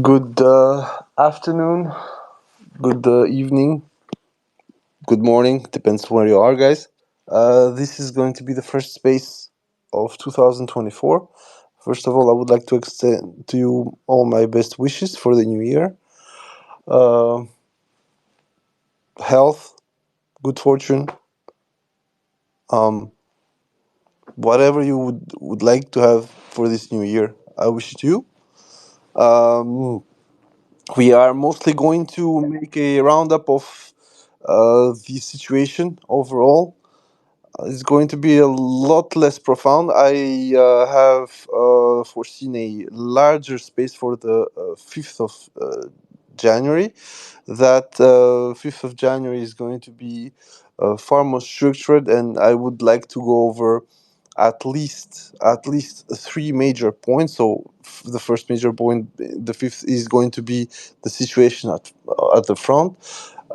Good afternoon, good evening, good morning, depends where you are, guys. This is going to be the first space of 2024. First of all, I would like to extend to you all my best wishes for the new year. Health, good fortune, whatever you would like to have for this new year, I wish it to you. We are mostly going to make a roundup of the situation overall. It's going to be a lot less profound. I have foreseen a larger space for the 5th of January. That 5th of January is going to be far more structured, and I would like to go over at least three major points. So the first major point, the 5th, is going to be the situation at the front.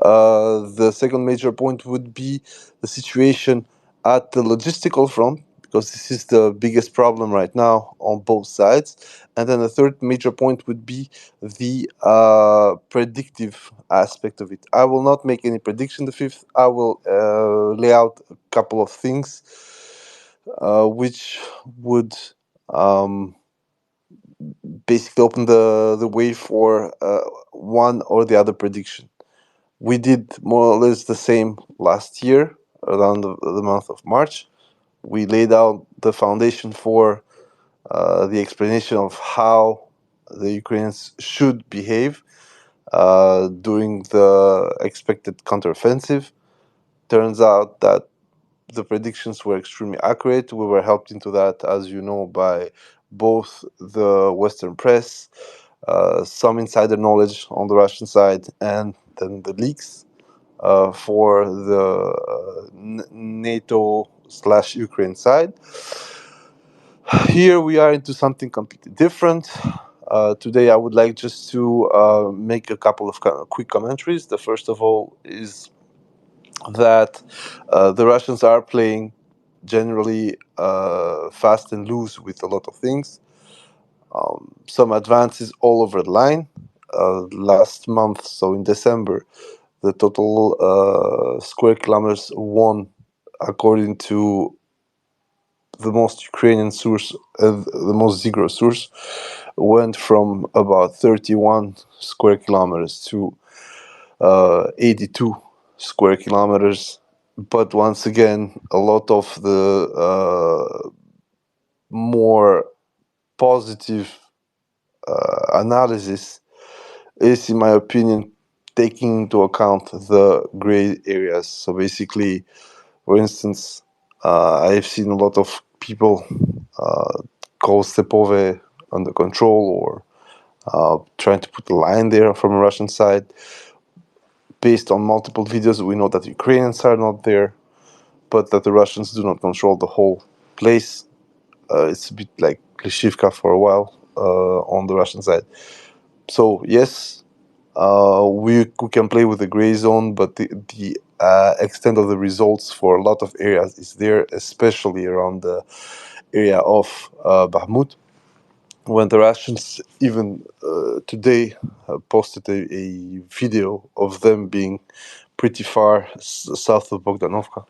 The second major point would be the situation at the logistical front, because this is the biggest problem right now on both sides. And then the third major point would be the predictive aspect of it. I will not make any prediction the 5th. I will lay out a couple of things which would basically open the way for one or the other prediction. We did more or less the same last year around the month of March. We laid out the foundation for the explanation of how the Ukrainians should behave during the expected counteroffensive. Turns out that the predictions were extremely accurate. We were helped into that, as you know, by both the Western press, some insider knowledge on the Russian side, and then the leaks for the NATO/Ukraine side. Here we are into something completely different. Today I would like just to make a couple of quick commentaries. The first of all is that the Russians are playing generally fast and loose with a lot of things. Some advances all over the line. Last month, so in December, the total square kilometers won, according to the most Ukrainian source, the most Zigro source, went from about 31 square kilometers to 82 square kilometers. But once again, a lot of the more positive analysis is, in my opinion, taking into account the gray areas. So basically, for instance, I've seen a lot of people call Stepove under control, or trying to put a line there from a Russian side. Based on multiple videos, we know that Ukrainians are not there, but that the Russians do not control the whole place. It's a bit like Klishivka for a while on the Russian side. So yes, we can play with the gray zone, but the extent of the results for a lot of areas is there, especially around the area of Bakhmut, when the Russians even today posted a video of them being pretty far south of Bogdanovka.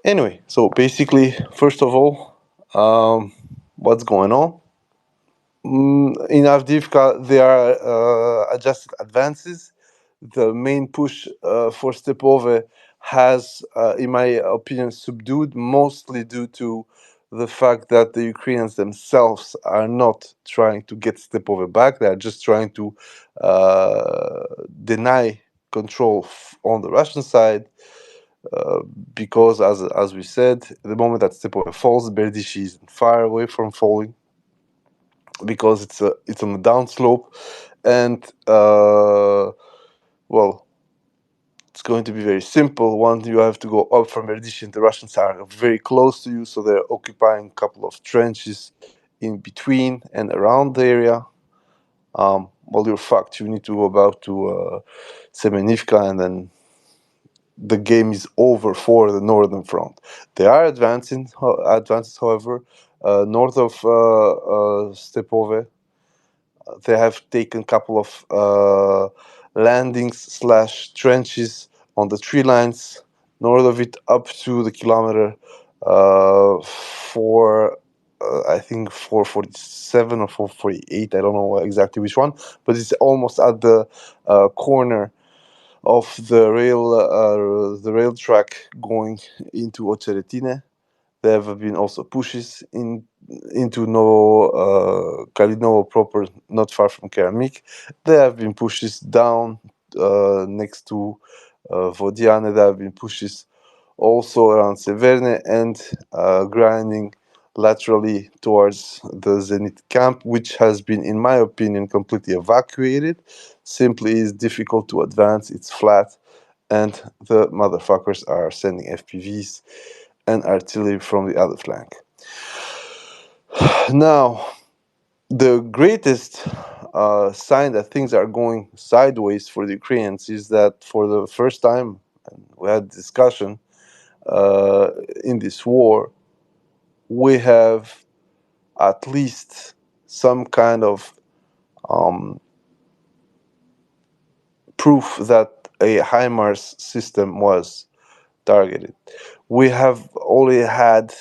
Anyway, so basically, first of all, what's going on? In Avdiivka, there are adjusted advances. The main push for Stepove has, in my opinion, subdued, mostly due to the fact that the Ukrainians themselves are not trying to get Stepove back. They are just trying to deny control on the Russian side. Because, as we said, the moment that Stepove falls, Berdishi is far away from falling. because it's on a downslope, and well, it's going to be very simple. One, you have to go up from Erdish. The Russians are very close to you, so they're occupying a couple of trenches in between and around the area. Well, you're fucked. You need to go about to Semenivka, and then the game is over for the Northern Front. They are advances, however, north of Stepove. They have taken a couple of landings / trenches on the tree lines north of it up to the kilometer I think 447 or 448. I don't know exactly which one, but it's almost at the corner of the rail track going into Ocheretine. There have been also pushes into Kalinovo proper, not far from Keramik. There have been pushes down next to Vodiane. There have been pushes also around Severne and grinding laterally towards the Zenit camp, which has been, in my opinion, completely evacuated. Simply is difficult to advance. It's flat, and the motherfuckers are sending FPVs and artillery from the other flank. Now, the greatest sign that things are going sideways for the Ukrainians is that for the first time, and we had discussion in this war, we have at least some kind of proof that a Himars system was targeted. We have already had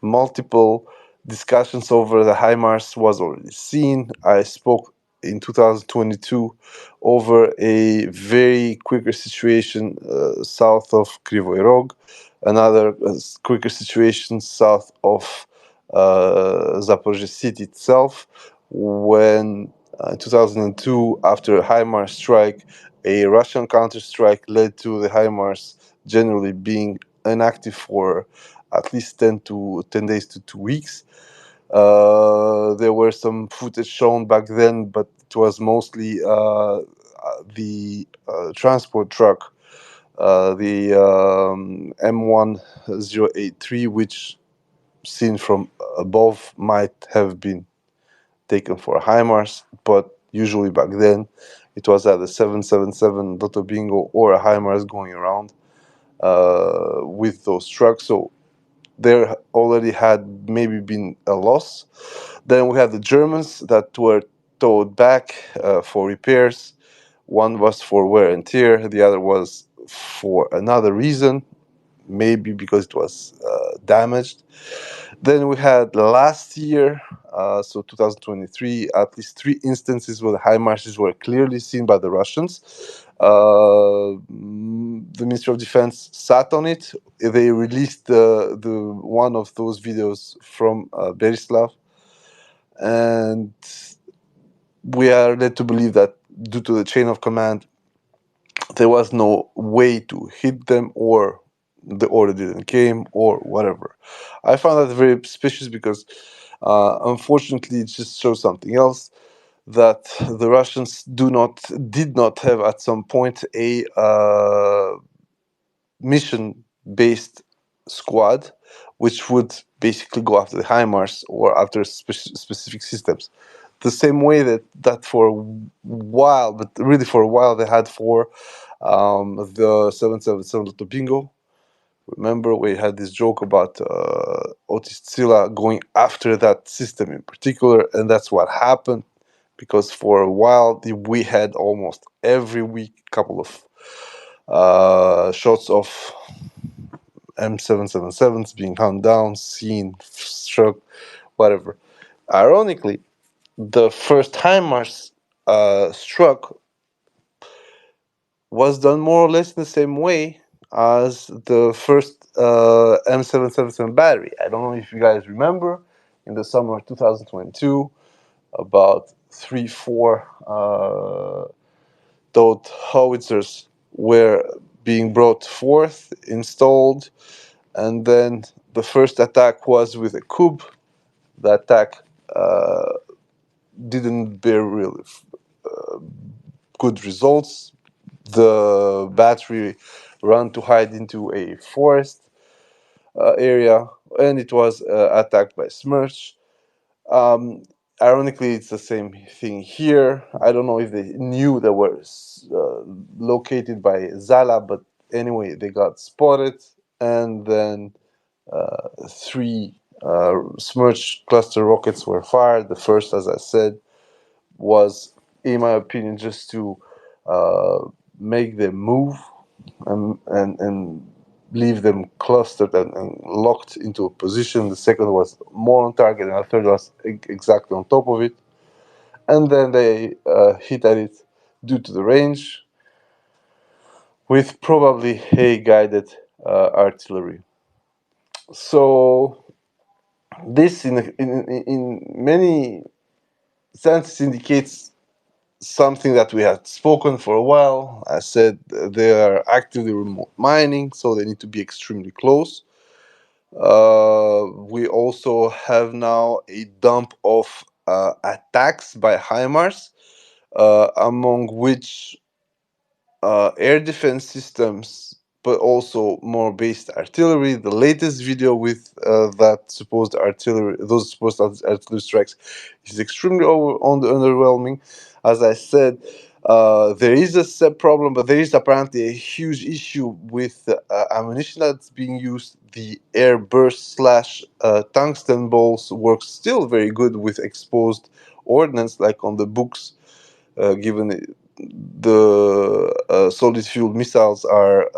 multiple discussions over the Himars was already seen. I spoke in 2022 over a very quicker situation south of Krivoy Rog, another quicker situation south of Zaporozhye city itself, when in 2002, after a Himars strike, a Russian counter-strike led to the Himars generally being inactive for at least 10 days to 2 weeks. There were some footage shown back then, but it was mostly the transport truck, the M1083, which seen from above might have been taken for Himars, but usually back then it was either 777 Lotto Bingo or a Himars going around with those trucks. So there already had maybe been a loss. Then we had the Germans that were towed back for repairs. One was for wear and tear, the other was for another reason, maybe because it was damaged. Then we had last year, so 2023, at least 3 instances where the Himars's were clearly seen by the Russians. The Ministry of Defense sat on it. They released the one of those videos from Berislav, and we are led to believe that due to the chain of command, there was no way to hit them, or the order didn't came, or whatever. I found that very suspicious because unfortunately it just shows something else, that the Russians did not have at some point a mission based squad which would basically go after the Himars or after specific systems, the same way that for a while, but really for a while, they had for the 777 Lotto Bingo. Remember, we had this joke about Otis Tsila going after that system in particular, and that's what happened, because for a while we had almost every week a couple of shots of M777s being hunt down, seen, struck, whatever. Ironically, the first Himars struck was done more or less in the same way as the first M777 battery. I don't know if you guys remember, in the summer of 2022, about 3-4 towed howitzers were being brought forth, installed, and then the first attack was with a Kub. The attack didn't bear really good results. The battery ran to hide into a forest area, and it was attacked by Smerch. Um, Ironically, it's the same thing here. I don't know if they knew they were located by Zala, but anyway, they got spotted, and then three Smerch cluster rockets were fired. The first, as I said, was, in my opinion, just to make them move and leave them clustered and locked into a position. The second was more on target, and the third was exactly on top of it. And then they hit at it due to the range with probably a guided artillery. So this, in many senses, indicates something that we had spoken for a while. I said they are actively remote mining, so they need to be extremely close. We also have now a dump of attacks by Himars, among which air defense systems, but also more based artillery. The latest video with those supposed artillery strikes, is extremely underwhelming. As I said, there is a set problem, but there is apparently a huge issue with ammunition that's being used. The air burst slash tungsten balls work still very good with exposed ordnance, like on the books, given the solid fuel missiles are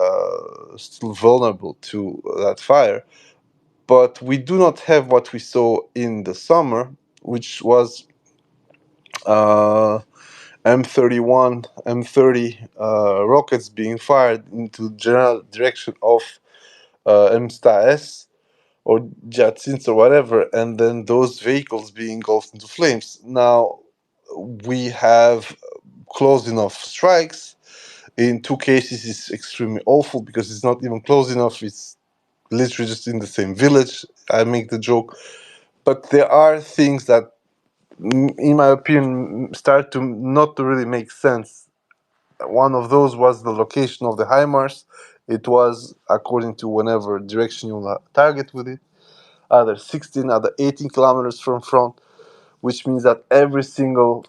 still vulnerable to that fire. But we do not have what we saw in the summer, which was M31, M30 rockets being fired into the general direction of MSTA-S or Jatsins or whatever, and then those vehicles being engulfed into flames. Now, we have close enough strikes. In two cases, it's extremely awful because it's not even close enough. It's literally just in the same village. I make the joke. But there are things that, in my opinion, start to not to really make sense. One of those was the location of the Himars. It was, according to whatever direction you target with it, either 16, either 18 kilometers from front, which means that every single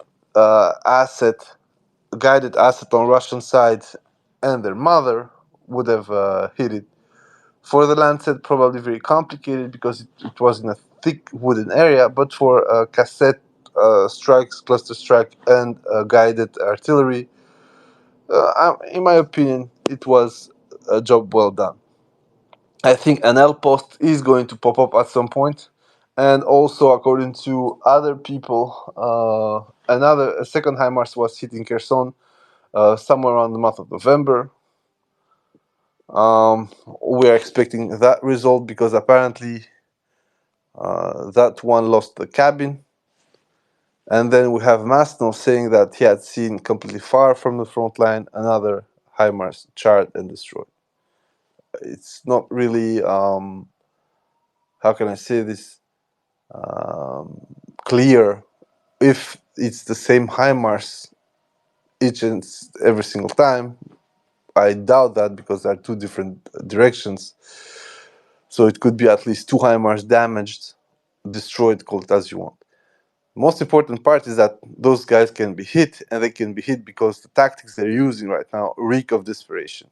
guided asset on Russian side and their mother would have hit it. For the Lancet, probably very complicated because it was in a thick wooden area, but for cassette strikes, cluster strike, and guided artillery, in my opinion, it was a job well done. I think an L post is going to pop up at some point, and also according to other people, a second HIMARS was hit in Kherson somewhere around the month of November. We're expecting that result because apparently that one lost the cabin. And then we have Masno saying that he had seen completely far from the front line another HIMARS charred and destroyed. It's not really, how can I say this, clear if it's the same HIMARS each and every single time. I doubt that because there are two different directions. So it could be at least two HIMARS damaged, destroyed, call it as you want. Most important part is that those guys can be hit, and they can be hit because the tactics they're using right now reek of desperation.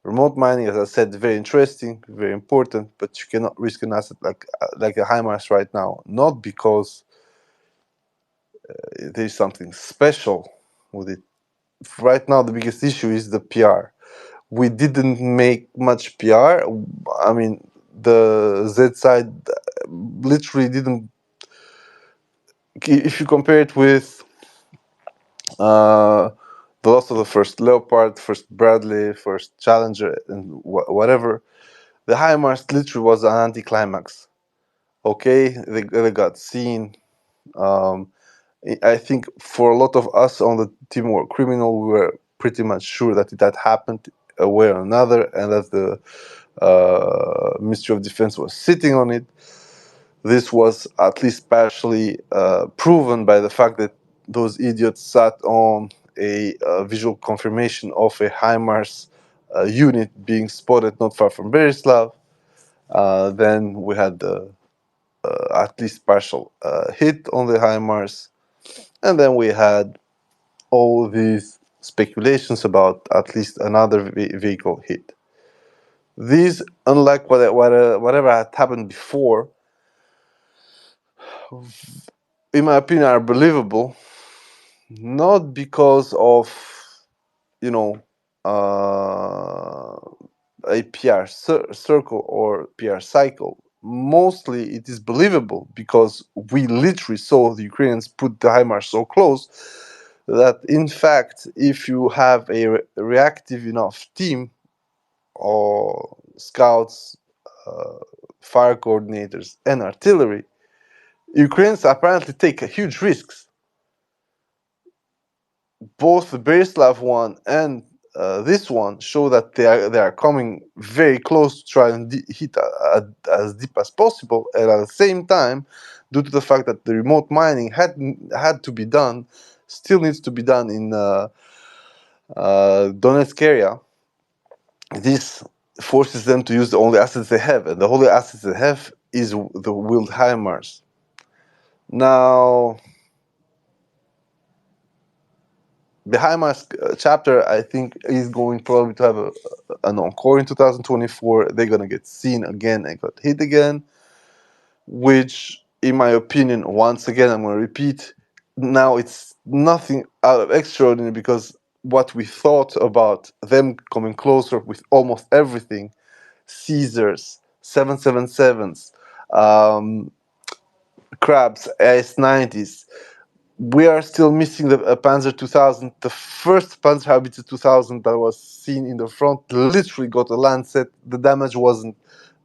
Remote mining, as I said, very interesting, very important, but you cannot risk an asset like a HIMARS right now, not because there's something special with it. Right now, the biggest issue is the PR. We didn't make much PR. I mean, the Z side literally didn't. If you compare it with the loss of the first Leopard, first Bradley, first Challenger, and whatever, the HIMARS literally was an anticlimax. Okay, they got seen. I think for a lot of us on the team were criminal, we were pretty much sure that it had happened a way or another, and that the Ministry of Defense was sitting on it. This was at least partially proven by the fact that those idiots sat on a visual confirmation of a Himars unit being spotted not far from Berislav. Then we had the at least partial hit on the Himars. And then we had all these speculations about at least another vehicle hit. These, unlike whatever had happened before, in my opinion, are believable, not because of, you know, a PR circle or PR cycle. Mostly it is believable because we literally saw the Ukrainians put the HIMARS so close that, in fact, if you have a reactive enough team or scouts, fire coordinators, and artillery, Ukrainians apparently take huge risks. Both the Berislav one and this one show that they are coming very close to try and hit as deep as possible, and at the same time, due to the fact that the remote mining had to be done, still needs to be done in Donetsk area. This forces them to use the only assets they have, and the only assets they have is the wheeled HIMARS. Now, the HIMARS chapter, I think, is going probably to have an encore in 2024. They're going to get seen again and got hit again, which, in my opinion, once again, I'm going to repeat, now it's nothing out of extraordinary, because what we thought about them coming closer with almost everything, Caesars, 777s, Crabs, AS-90s, we are still missing the Panzer 2000. The first Panzerhaubitze 2000 that was seen in the front literally got a Lancet. The damage wasn't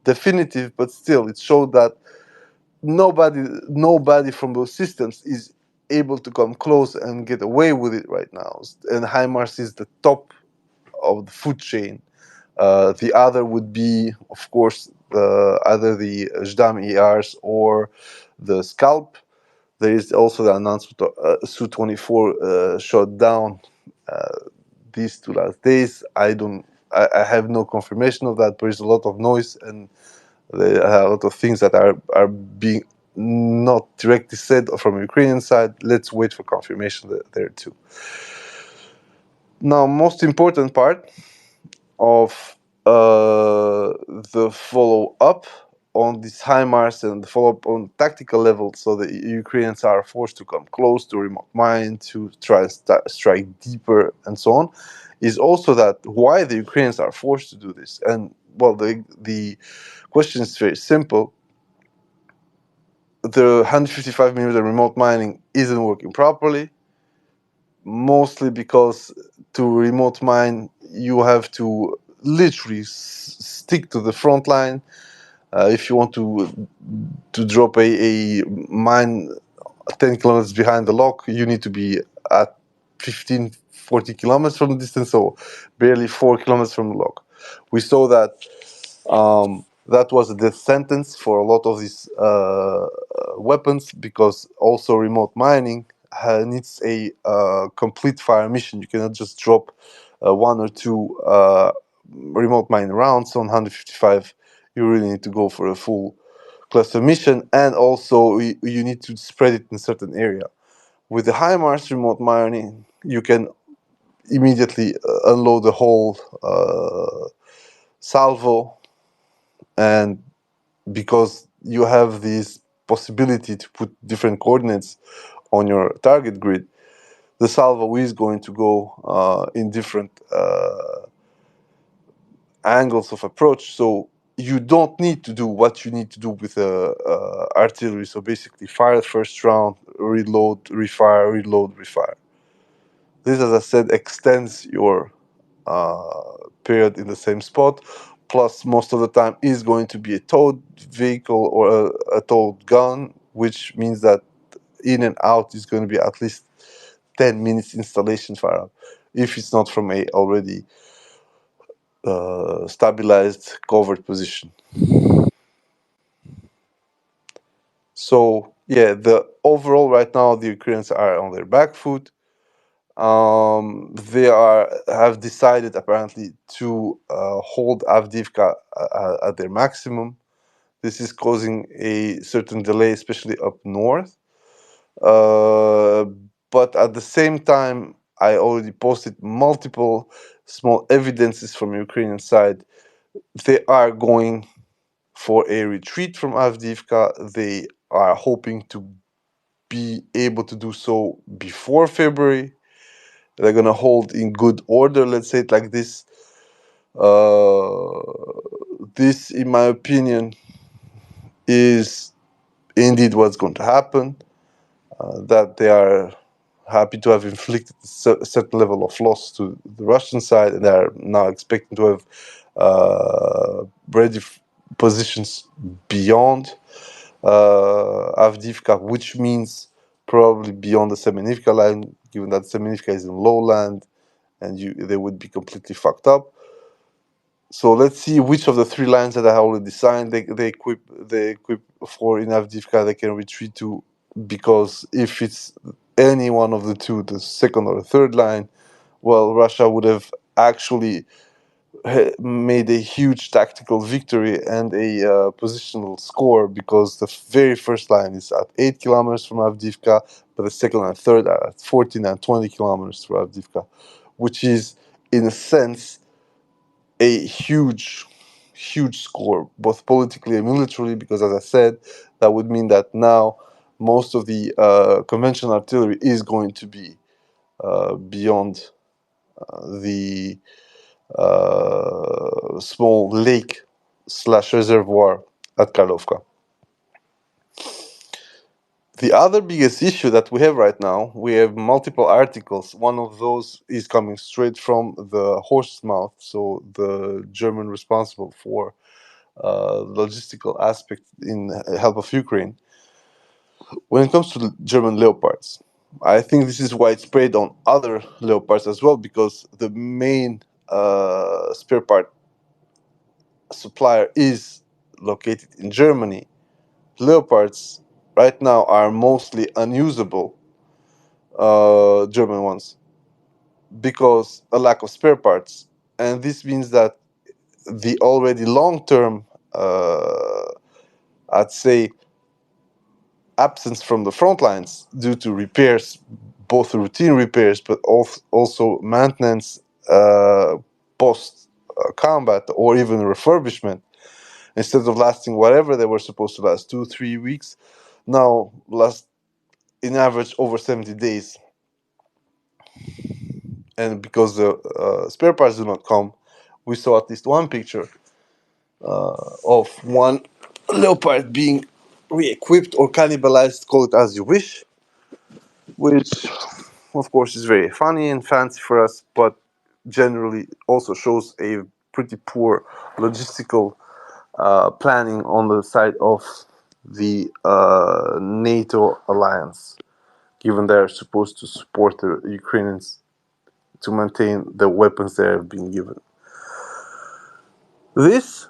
definitive, but still, it showed that nobody from those systems is able to come close and get away with it right now. And HIMARS is the top of the food chain. The other would be, of course, either the Jdam ERs or the Scalp. There is also the announcement of Su-24 shot down these 2 last days. I have no confirmation of that. There is a lot of noise, and there are a lot of things that are being not directly said from the Ukrainian side. Let's wait for confirmation there too. Now, most important part of the follow-up on this HIMARS and the follow-up on tactical level, so the Ukrainians are forced to come close to remote mine, to try and strike deeper and so on, is also that why the Ukrainians are forced to do this. And, well, the question is very simple. The 155mm remote mining isn't working properly, mostly because to remote mine, you have to literally stick to the front line. If you want to drop a mine 10 kilometers behind the lock, you need to be at 15-40 kilometers from the distance, so barely 4 kilometers from the lock. We saw that that was a death sentence for a lot of these weapons, because also remote mining needs a complete fire mission. You cannot just drop 1 or 2 remote mine rounds on 155. You really need to go for a full cluster mission, and also you need to spread it in a certain area. With the HIMARS remote mining, you can immediately unload the whole salvo, and because you have this possibility to put different coordinates on your target grid, the salvo is going to go in different angles of approach. So you don't need to do what you need to do with artillery. So basically, fire the first round, reload, refire, reload, refire. This, as I said, extends your period in the same spot. Plus, most of the time is going to be a towed vehicle or a towed gun, which means that in and out is going to be at least 10 minutes installation fire up, if it's not from a already stabilized covered position. So yeah, the overall right now the Ukrainians are on their back foot. They have decided apparently to hold Avdiivka at their maximum. This is causing a certain delay, especially up north. Uh, but at the same time, I already posted multiple small evidences from Ukrainian side. They are going for a retreat from Avdiivka. They are hoping to be able to do so before February. They're gonna hold in good order, let's say it like this. This, in my opinion, is indeed what's going to happen. That they are happy to have inflicted a certain level of loss to the Russian side, and they are now expecting to have ready positions beyond Avdiivka, which means probably beyond the Semenivka line, given that Semenivka is in lowland, and they would be completely fucked up. So let's see which of the three lines that I already signed they equip for in Avdiivka they can retreat to, because if it's any one of the two, the second or the third line, well, Russia would have actually made a huge tactical victory and a positional score, because the very first line is at 8 kilometers from Avdiivka, but the second and third are at 14 and 20 kilometers from Avdiivka, which is, in a sense, a huge score, both politically and militarily, because, as I said, that would mean that now most of the conventional artillery is going to be beyond the small lake / reservoir at Karlovka. The other biggest issue that we have right now, we have multiple articles. One of those is coming straight from the horse's mouth, so the German responsible for logistical aspect in help of Ukraine. When it comes to the German Leopards, I think this is widespread on other Leopards as well, because the main spare part supplier is located in Germany. Leopards right now are mostly unusable, German ones, because a lack of spare parts, and this means that the already long-term, I'd say, absence from the front lines due to repairs, both routine repairs but also maintenance post combat or even refurbishment, instead of lasting whatever they were supposed to last 2-3 weeks, now last in average over 70 days. And because the spare parts do not come, we saw at least one picture of one Leopard being re-equipped or cannibalized, call it as you wish, which of course is very funny and fancy for us, but generally also shows a pretty poor logistical planning on the side of the NATO alliance, given they're supposed to support the Ukrainians to maintain the weapons they have been given. This,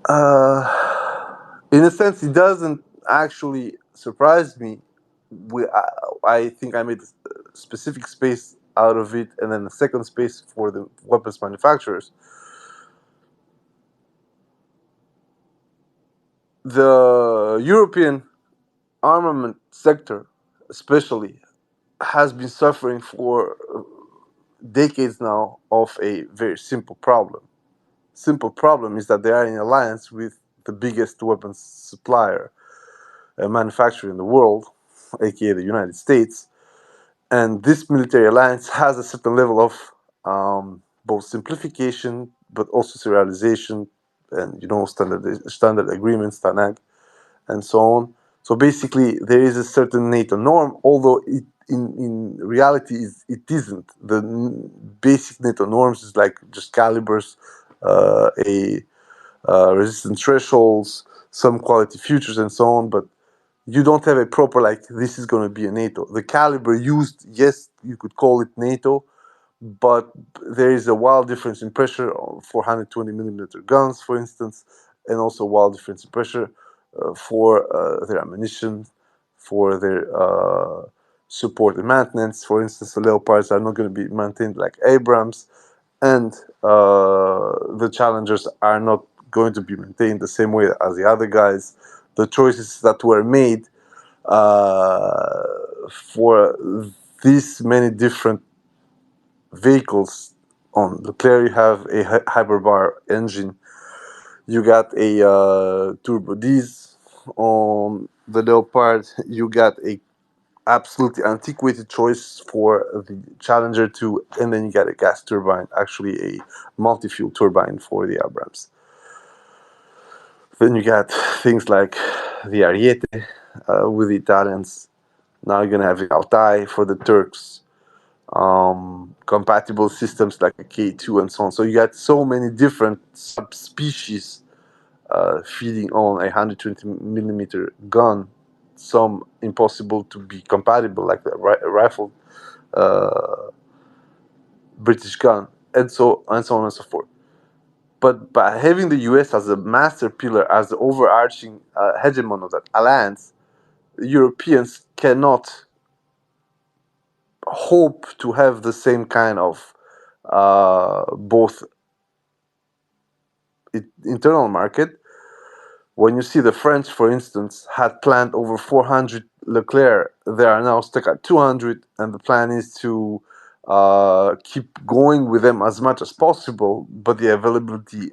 in a sense, it doesn't actually surprise me. I think I made a specific space out of it, and then a second space for the weapons manufacturers. The European armament sector, especially, has been suffering for decades now of a very simple problem. Simple problem is that they are in alliance with the biggest weapons supplier manufacturer in the world, aka the United States, and this military alliance has a certain level of both simplification but also serialization, and standard agreements, TANAG, and so on. So basically, there is a certain NATO norm, although in reality it isn't. The basic NATO norms is like just calibers, a resistance thresholds, some quality futures, and so on. But you don't have a proper, like, this is going to be a NATO. The caliber used, yes, you could call it NATO, but there is a wild difference in pressure for 120 millimeter guns, for instance, and also wild difference in pressure for their ammunition. for their support and maintenance. For instance, the Leopards are not going to be maintained like Abrams, and the Challengers are not going to be maintained the same way as the other guys. The choices that were made for these many different vehicles. On Leclerc, you have a hyperbar engine. You got a turbo diesel. On the Leopard, you got a absolutely antiquated choice for the Challenger 2, and then you got a gas turbine, actually a multi-fuel turbine for the Abrams. Then you got things like the Ariete with the Italians. Now you're gonna have the Altai for the Turks. Compatible systems like a K2 and so on. So you got so many different subspecies feeding on a 120 millimeter gun. Some impossible to be compatible, like the rifle British gun, and so on and so forth. But by having the US as a master pillar, as the overarching hegemon of that alliance, Europeans cannot hope to have the same kind of both internal market. When you see the French, for instance, had planned over 400 Leclerc, they are now stuck at 200, and the plan is to keep going with them as much as possible, but the availability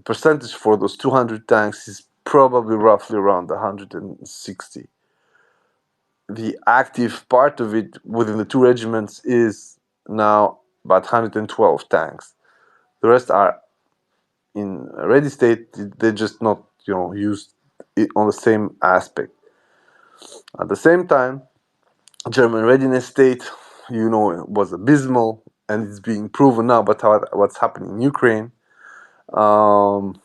percentage for those 200 tanks is probably roughly around 160. The active part of it within the two regiments is now about 112 tanks. The rest are in ready state. They're just not, used on the same aspect. At the same time, German readiness state, was abysmal, and it's being proven now by what's happening in Ukraine. And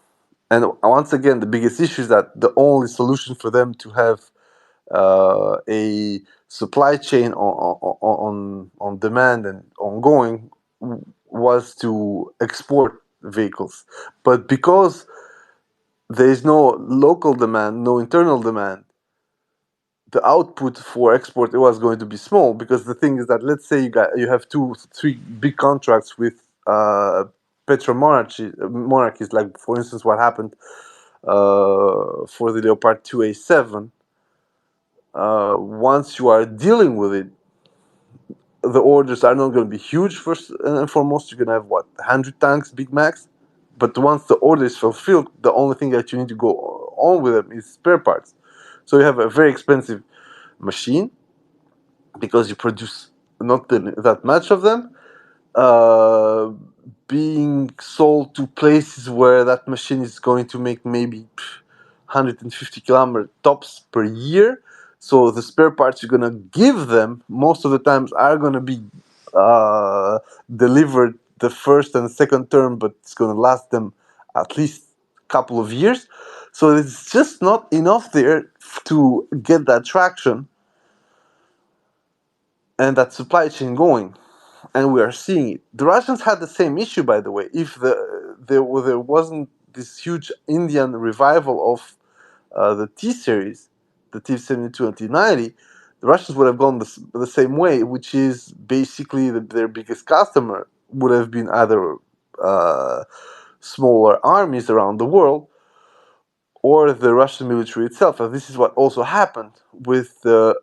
once again, the biggest issue is that the only solution for them to have a supply chain on demand and ongoing was to export vehicles. But because there is no local demand, no internal demand, the output for export was going to be small. Because the thing is that, let's say you have 2-3 big contracts with monarchies, like for instance what happened for the Leopard 2A7. Once you are dealing with it, the orders are not going to be huge. First and foremost, you're going to have 100 tanks, big max. But once the order is fulfilled, the only thing that you need to go on with them is spare parts. So you have a very expensive machine because you produce not that much of them, being sold to places where that machine is going to make maybe 150 kilometer tops per year. So the spare parts you're going to give them most of the times are going to be delivered the first and second term, but it's going to last them at least a couple of years. So it's just not enough there to get that traction and that supply chain going. And we are seeing it. The Russians had the same issue, by the way. If there wasn't this huge Indian revival of the T series, the T-72 and T-90, the Russians would have gone the same way, which is basically their biggest customer would have been either smaller armies around the world or the Russian military itself. And this is what also happened with the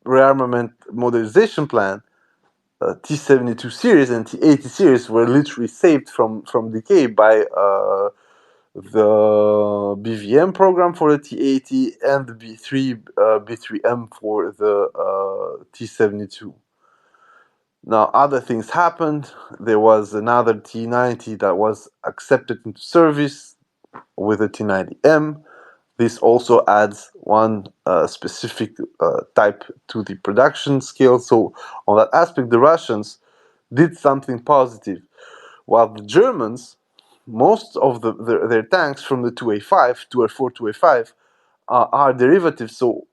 rearmament modernization plan. T-72 series and T-80 series were literally saved from decay by the BVM program for the T-80 and the B3M for the T-72. Now, other things happened. There was another T-90 that was accepted into service with the T-90M. This also adds one specific type to the production scale. So on that aspect, the Russians did something positive. While the Germans, most of their tanks from the 2A5, 2A4, 2A5, are derivatives. So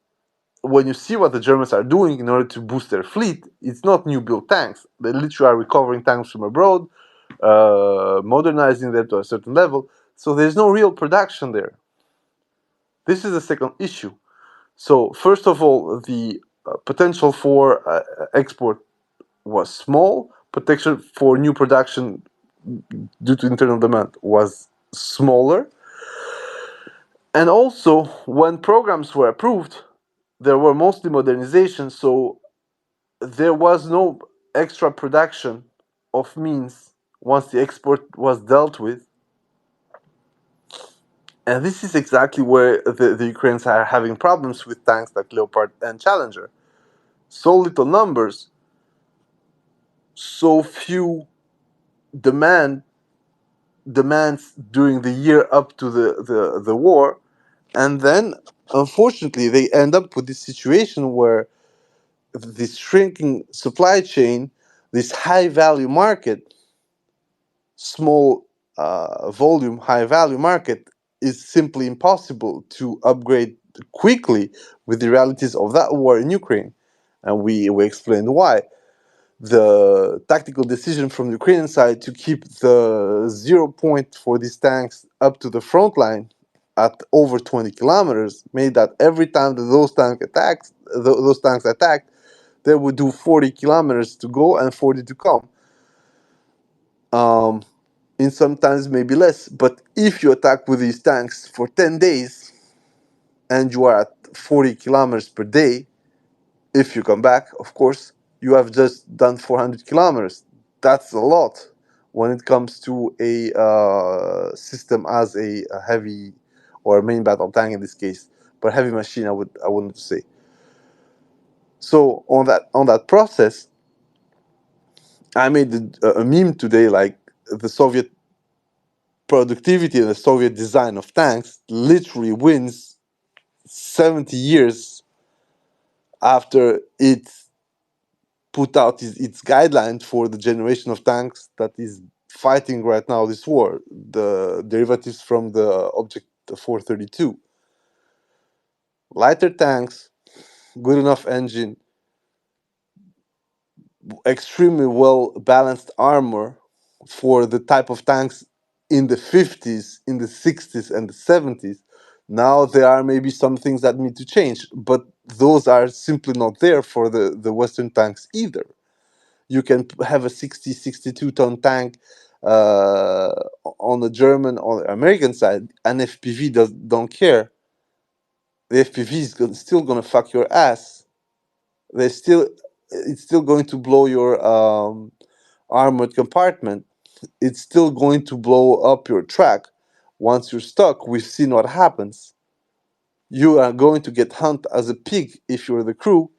when you see what the Germans are doing in order to boost their fleet, it's not new built tanks. They literally are recovering tanks from abroad, modernizing them to a certain level. So there's no real production there. This is the second issue. So first of all, the potential for export was small. Potential for new production due to internal demand was smaller. And also, when programs were approved, there were mostly modernizations, so there was no extra production of means once the export was dealt with. And this is exactly where the Ukrainians are having problems with tanks like Leopard and Challenger. So little numbers, so few demands during the year up to the war. And then, unfortunately, they end up with this situation where this shrinking supply chain, this high value market, small volume, high value market, is simply impossible to upgrade quickly with the realities of that war in Ukraine. And we explained why. The tactical decision from the Ukrainian side to keep the 0 point for these tanks up to the front line at over 20 kilometers made that every time that those tanks attacked, they would do 40 kilometers to go and 40 to come. In sometimes maybe less. But if you attack with these tanks for 10 days and you are at 40 kilometers per day, if you come back, of course, you have just done 400 kilometers. That's a lot when it comes to a system as a heavy or a main battle tank in this case, but heavy machine I wouldn't say. So on that process, I made a meme today like the Soviet productivity and the Soviet design of tanks literally wins 70 years after it put out its guidelines for the generation of tanks that is fighting right now this war, the derivatives from the Object 432. Lighter tanks, good enough engine, extremely well balanced armor for the type of tanks in the 50s, in the 60s, and the 70s. Now there are maybe some things that need to change, but those are simply not there for the Western tanks either. You can have a 60, 62-ton tank on the German or American side, and FPV don't care. The FPV is still going to fuck your ass. It's still going to blow your armored compartment. It's still going to blow up your track. Once you're stuck, we've seen what happens. You are going to get hunted as a pig if you're the crew,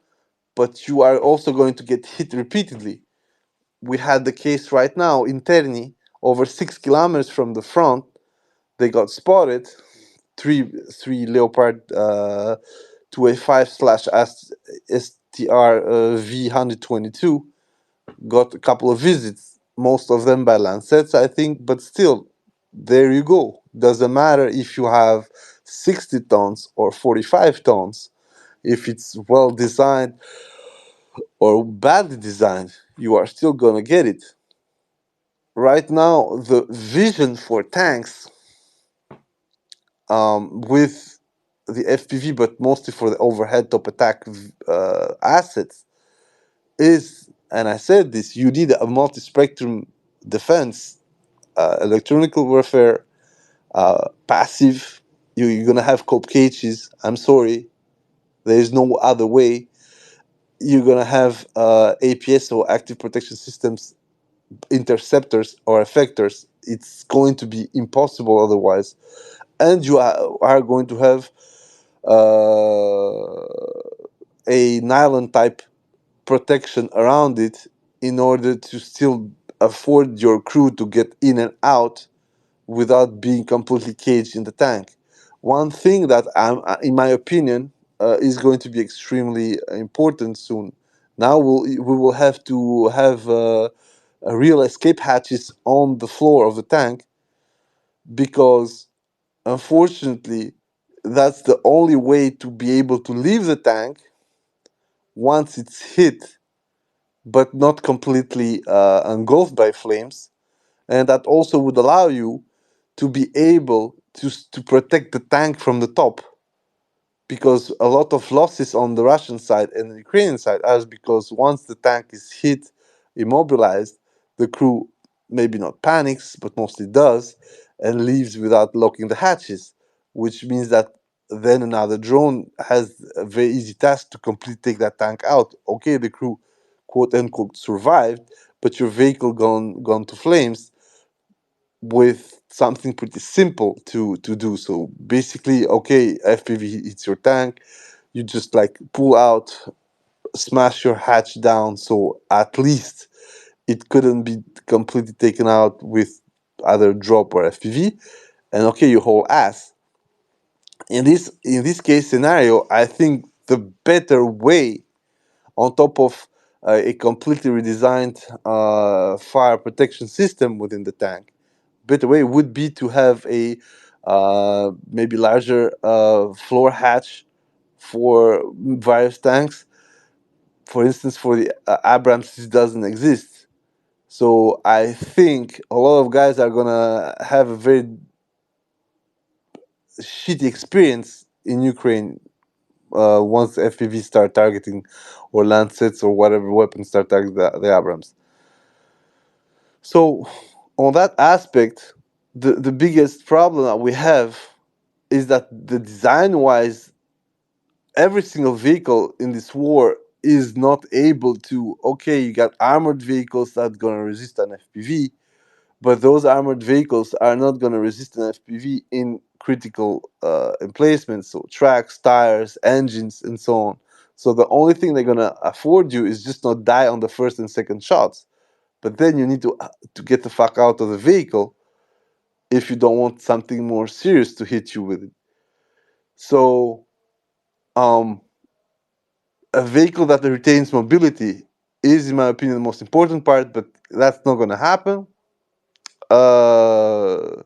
but you are also going to get hit repeatedly. We had the case right now in Terni, over 6 kilometers from the front. They got spotted. Three Leopard 2A5/STR V122 got a couple of visits, most of them by Lancets, I think, but still, there you go. Doesn't matter if you have 60 tons or 45 tons. If it's well designed or badly designed, you are still gonna get it. Right now, the vision for tanks with the FPV, but mostly for the overhead top attack assets, is, and I said this, you need a multi-spectrum defense, electronic warfare, passive. You're gonna have cope cages. I'm sorry, there is no other way. You're gonna have APS or active protection systems, interceptors or effectors. It's going to be impossible otherwise, and you are going to have a nylon type protection around it in order to still afford your crew to get in and out without being completely caged in the tank. One thing that, in my opinion, is going to be extremely important soon. Now we will have to have real escape hatches on the floor of the tank, because unfortunately that's the only way to be able to leave the tank once it's hit but not completely engulfed by flames, and that also would allow you to be able to protect the tank from the top. because a lot of losses on the Russian side and the Ukrainian side are because once the tank is hit, immobilized, the crew maybe not panics, but mostly does, and leaves without locking the hatches, which means that then another drone has a very easy task to completely take that tank out. Okay, the crew, quote unquote, survived, but your vehicle gone to flames with something pretty simple to do. So basically, okay, FPV hits your tank, you just like pull out, smash your hatch down, so at least it couldn't be completely taken out with either drop or FPV, and okay, you haul ass. In this case scenario, I think the better way, on top of a completely redesigned fire protection system within the tank, better way would be to have a maybe larger floor hatch for various tanks. For instance, for the Abrams, this doesn't exist. So I think a lot of guys are gonna have a very shitty experience in Ukraine once FPV start targeting, or Lancets or whatever weapons start targeting the Abrams. So on that aspect, the biggest problem that we have is that the design wise, every single vehicle in this war is not able to, okay, you got armored vehicles that gonna resist an FPV, but those armored vehicles are not gonna resist an FPV in critical emplacements, so tracks, tires, engines, and so on. So the only thing they're gonna afford you is just not die on the first and second shots. But then you need to get the fuck out of the vehicle if you don't want something more serious to hit you with it. So um, a vehicle that retains mobility is, in my opinion, the most important part, but that's not going to happen. Uh,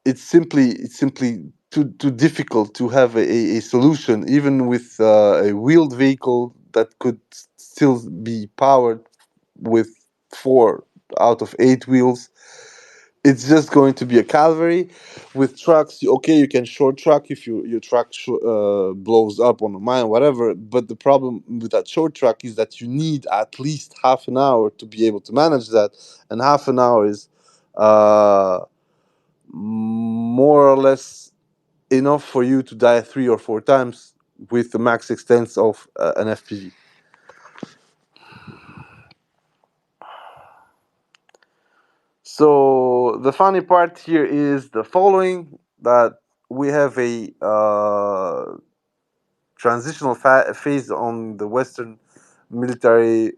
it's simply too difficult to have a solution, even with a wheeled vehicle that could still be powered with 4 out of 8 wheels. It's just going to be a cavalry. With trucks, okay, you can short truck if your truck blows up on a mine, whatever. But the problem with that short truck is that you need at least half an hour to be able to manage that, and half an hour is uh, more or less enough for you to die 3 or 4 times with the max extent of an FPV. So the funny part here is the following: that we have a transitional phase on the Western military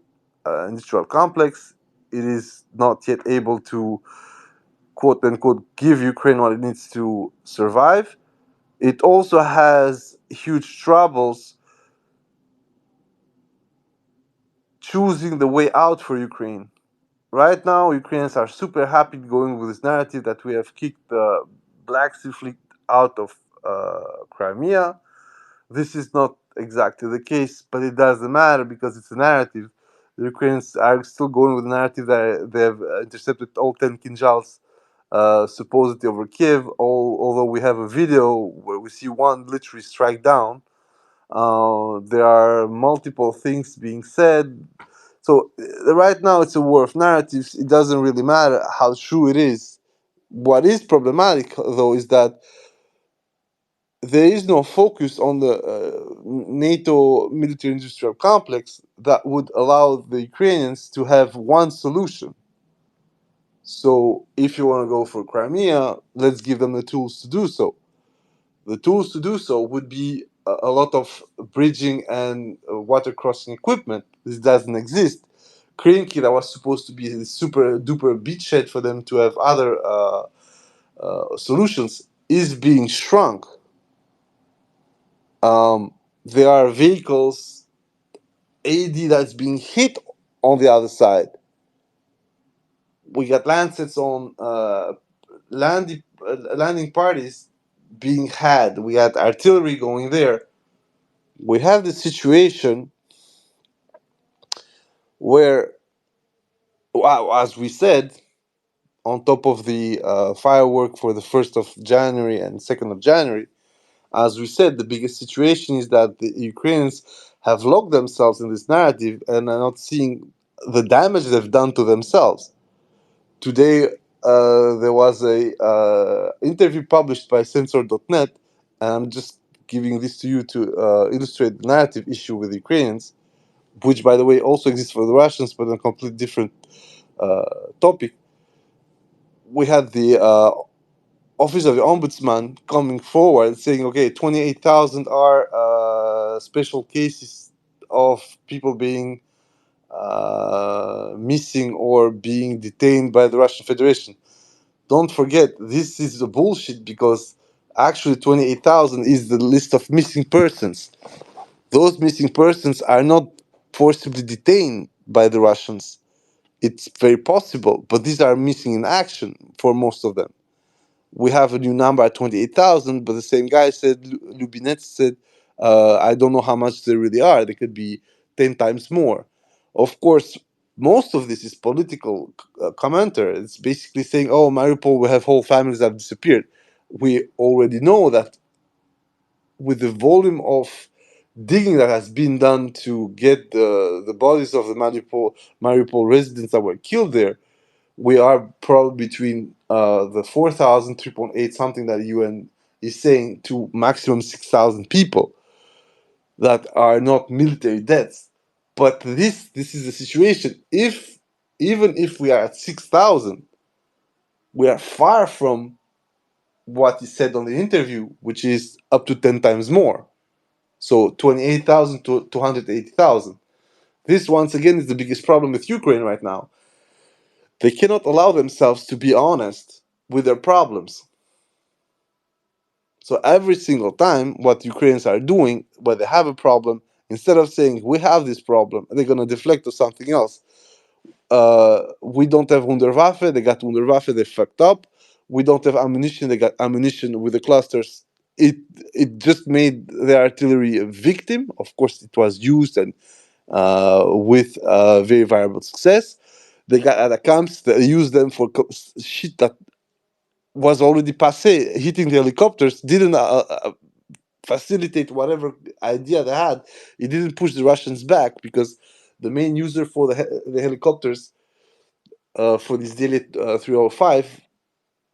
industrial complex. It is not yet able to, quote unquote, give Ukraine what it needs to survive. It also has huge troubles choosing the way out for Ukraine. Right now, Ukrainians are super happy going with this narrative that we have kicked the Black Sea Fleet out of Crimea. This is not exactly the case, but it doesn't matter because it's a narrative. The Ukrainians are still going with the narrative that they have intercepted all 10 Kinjals supposedly over Kiev, although we have a video where we see one literally strike down. There are multiple things being said. So right now it's a war of narratives. It doesn't really matter how true it is. What is problematic, though, is that there is no focus on the NATO military industrial complex that would allow the Ukrainians to have one solution. So if you want to go for Crimea, let's give them the tools to do so. The tools to do so would be a lot of bridging and water crossing equipment. This doesn't exist. Krinky, that was supposed to be a super duper beachhead for them to have other solutions, is being shrunk. There are vehicles, AD, that's being hit on the other side. We got Lancets on landing parties being had. We had artillery going there. We have the situation where, as we said, on top of the firework for the 1st of January and 2nd of January, As we said, the biggest situation is that the Ukrainians have locked themselves in this narrative and are not seeing the damage they've done to themselves. Today, there was a interview published by Censor.net, and I'm just giving this to you to illustrate the narrative issue with the Ukrainians, which, by the way, also exists for the Russians, but on a completely different topic. We had the Office of the Ombudsman coming forward saying, okay, 28,000 are special cases of people being missing or being detained by the Russian Federation. Don't forget, this is a bullshit, because actually 28,000 is the list of missing persons. Those missing persons are not forcibly detained by the Russians. It's very possible, but these are missing in action for most of them. We have a new number at 28,000, but the same guy said, Lubinets said, I don't know how much they really are. They could be 10 times more. Of course, most of this is political commenter. It's basically saying, oh, Mariupol, we have whole families that have disappeared. We already know that with the volume of digging that has been done to get the bodies of the Mariupol residents that were killed there, we are probably between the 4,000, 3.8, something that the UN is saying, to maximum 6,000 people that are not military deaths. But this is the situation. Even if we are at 6,000, we are far from what is said on the interview, which is up to 10 times more. So 28,000 to 280,000. This, once again, is the biggest problem with Ukraine right now. They cannot allow themselves to be honest with their problems. So every single time, what Ukrainians are doing, when they have a problem, instead of saying, we have this problem, they're going to deflect to something else. We don't have Wunderwaffe, they got Wunderwaffe, they fucked up. We don't have ammunition, they got ammunition with the clusters. It just made the artillery a victim. Of course, it was used and with very variable success. They got ATACMS, they used them for shit that was already passé. Hitting the helicopters didn't facilitate whatever idea they had. It didn't push the Russians back, because the main user for the helicopters for this daily 305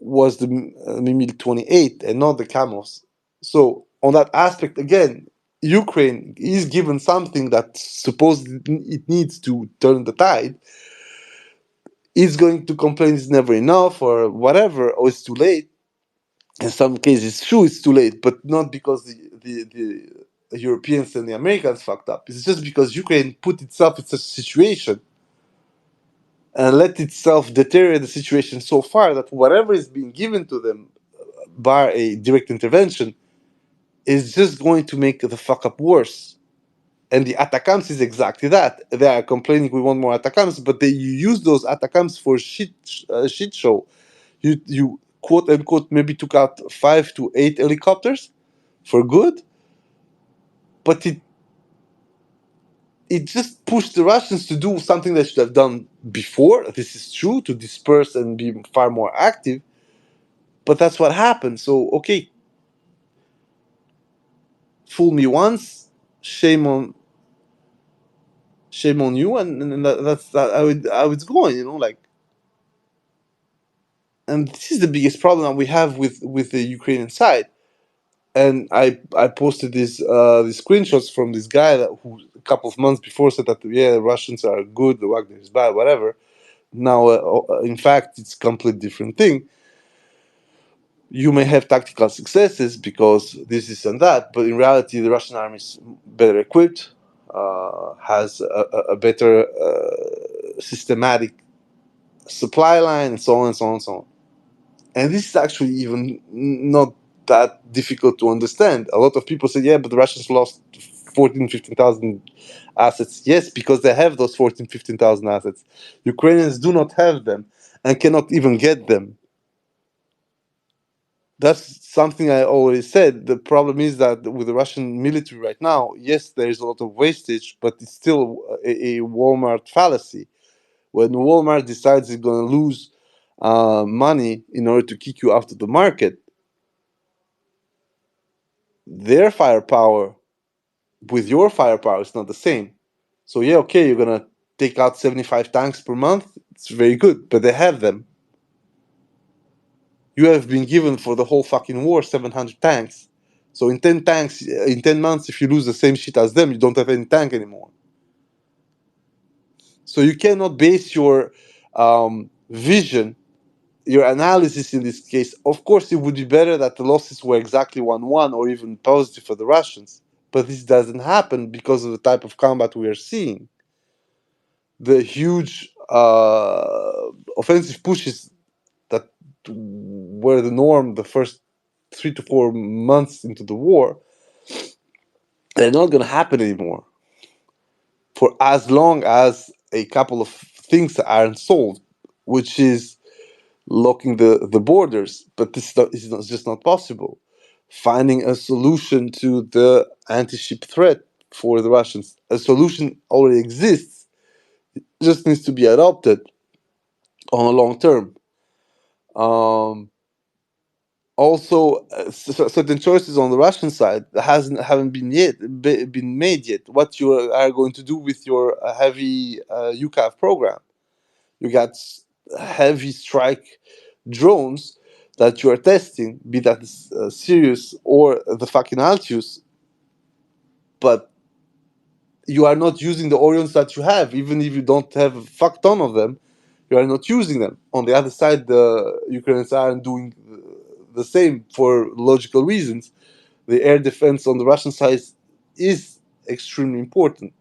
was the Mi-28 and not the Camos. So on that aspect, again, Ukraine is given something that supposedly it needs to turn the tide. It's going to complain it's never enough or whatever, or it's too late. In some cases, true, it's too late, but not because the Europeans and the Americans fucked up. It's just because Ukraine put itself in such a situation and let itself deteriorate the situation so far that whatever is being given to them, bar a direct intervention, is just going to make the fuck up worse. And the ATACMS is exactly that. They are complaining we want more ATACMS, but you use those ATACMS for shit show. You quote unquote maybe took out 5 to 8 helicopters for good, but it just pushed the Russians to do something they should have done before. This is true, to disperse and be far more active. But that's what happened. So okay, fool me once, shame on you, and that's how it's going. Like. And this is the biggest problem that we have with the Ukrainian side. And I posted these screenshots from this guy who a couple of months before said that, yeah, the Russians are good, the Wagner is bad, whatever. Now, in fact, it's a completely different thing. You may have tactical successes because this and that, but in reality, the Russian army is better equipped, has a better systematic supply line, and so on and so on and so on. And this is actually even not that difficult to understand. A lot of people say, yeah, but the Russians lost 14, 15,000 assets. Yes, because they have those 14, 15,000 assets. Ukrainians do not have them and cannot even get them. That's something I always said. The problem is that with the Russian military right now, yes, there is a lot of wastage, but it's still a Walmart fallacy. When Walmart decides it's going to lose money in order to kick you out of the market, their firepower with your firepower is not the same. So yeah, okay, you're gonna take out 75 tanks per month. It's very good, but they have them. You have been given for the whole fucking war 700 tanks. So in 10 tanks, in 10 months, if you lose the same shit as them, you don't have any tank anymore. So you cannot base your vision, your analysis in this case. Of course, it would be better that the losses were exactly 1-1 or even positive for the Russians. But this doesn't happen because of the type of combat we are seeing. The huge offensive pushes that were the norm the first 3 to 4 months into the war, they're not going to happen anymore for as long as a couple of things aren't solved, which is locking the borders. But this is just not possible. Finding a solution to the anti-ship threat for the Russians. A solution already exists, it just needs to be adopted on a long term. Also, certain choices on the Russian side haven't been made yet. What you are going to do with your heavy UCAV program? You got heavy strike drones that you are testing, be that Sirius or the fucking Altius, but you are not using the Orions that you have, even if you don't have a fuck ton of them. You are not using them. On the other side, the Ukrainians aren't doing the same for logical reasons. The air defense on the Russian side is extremely important.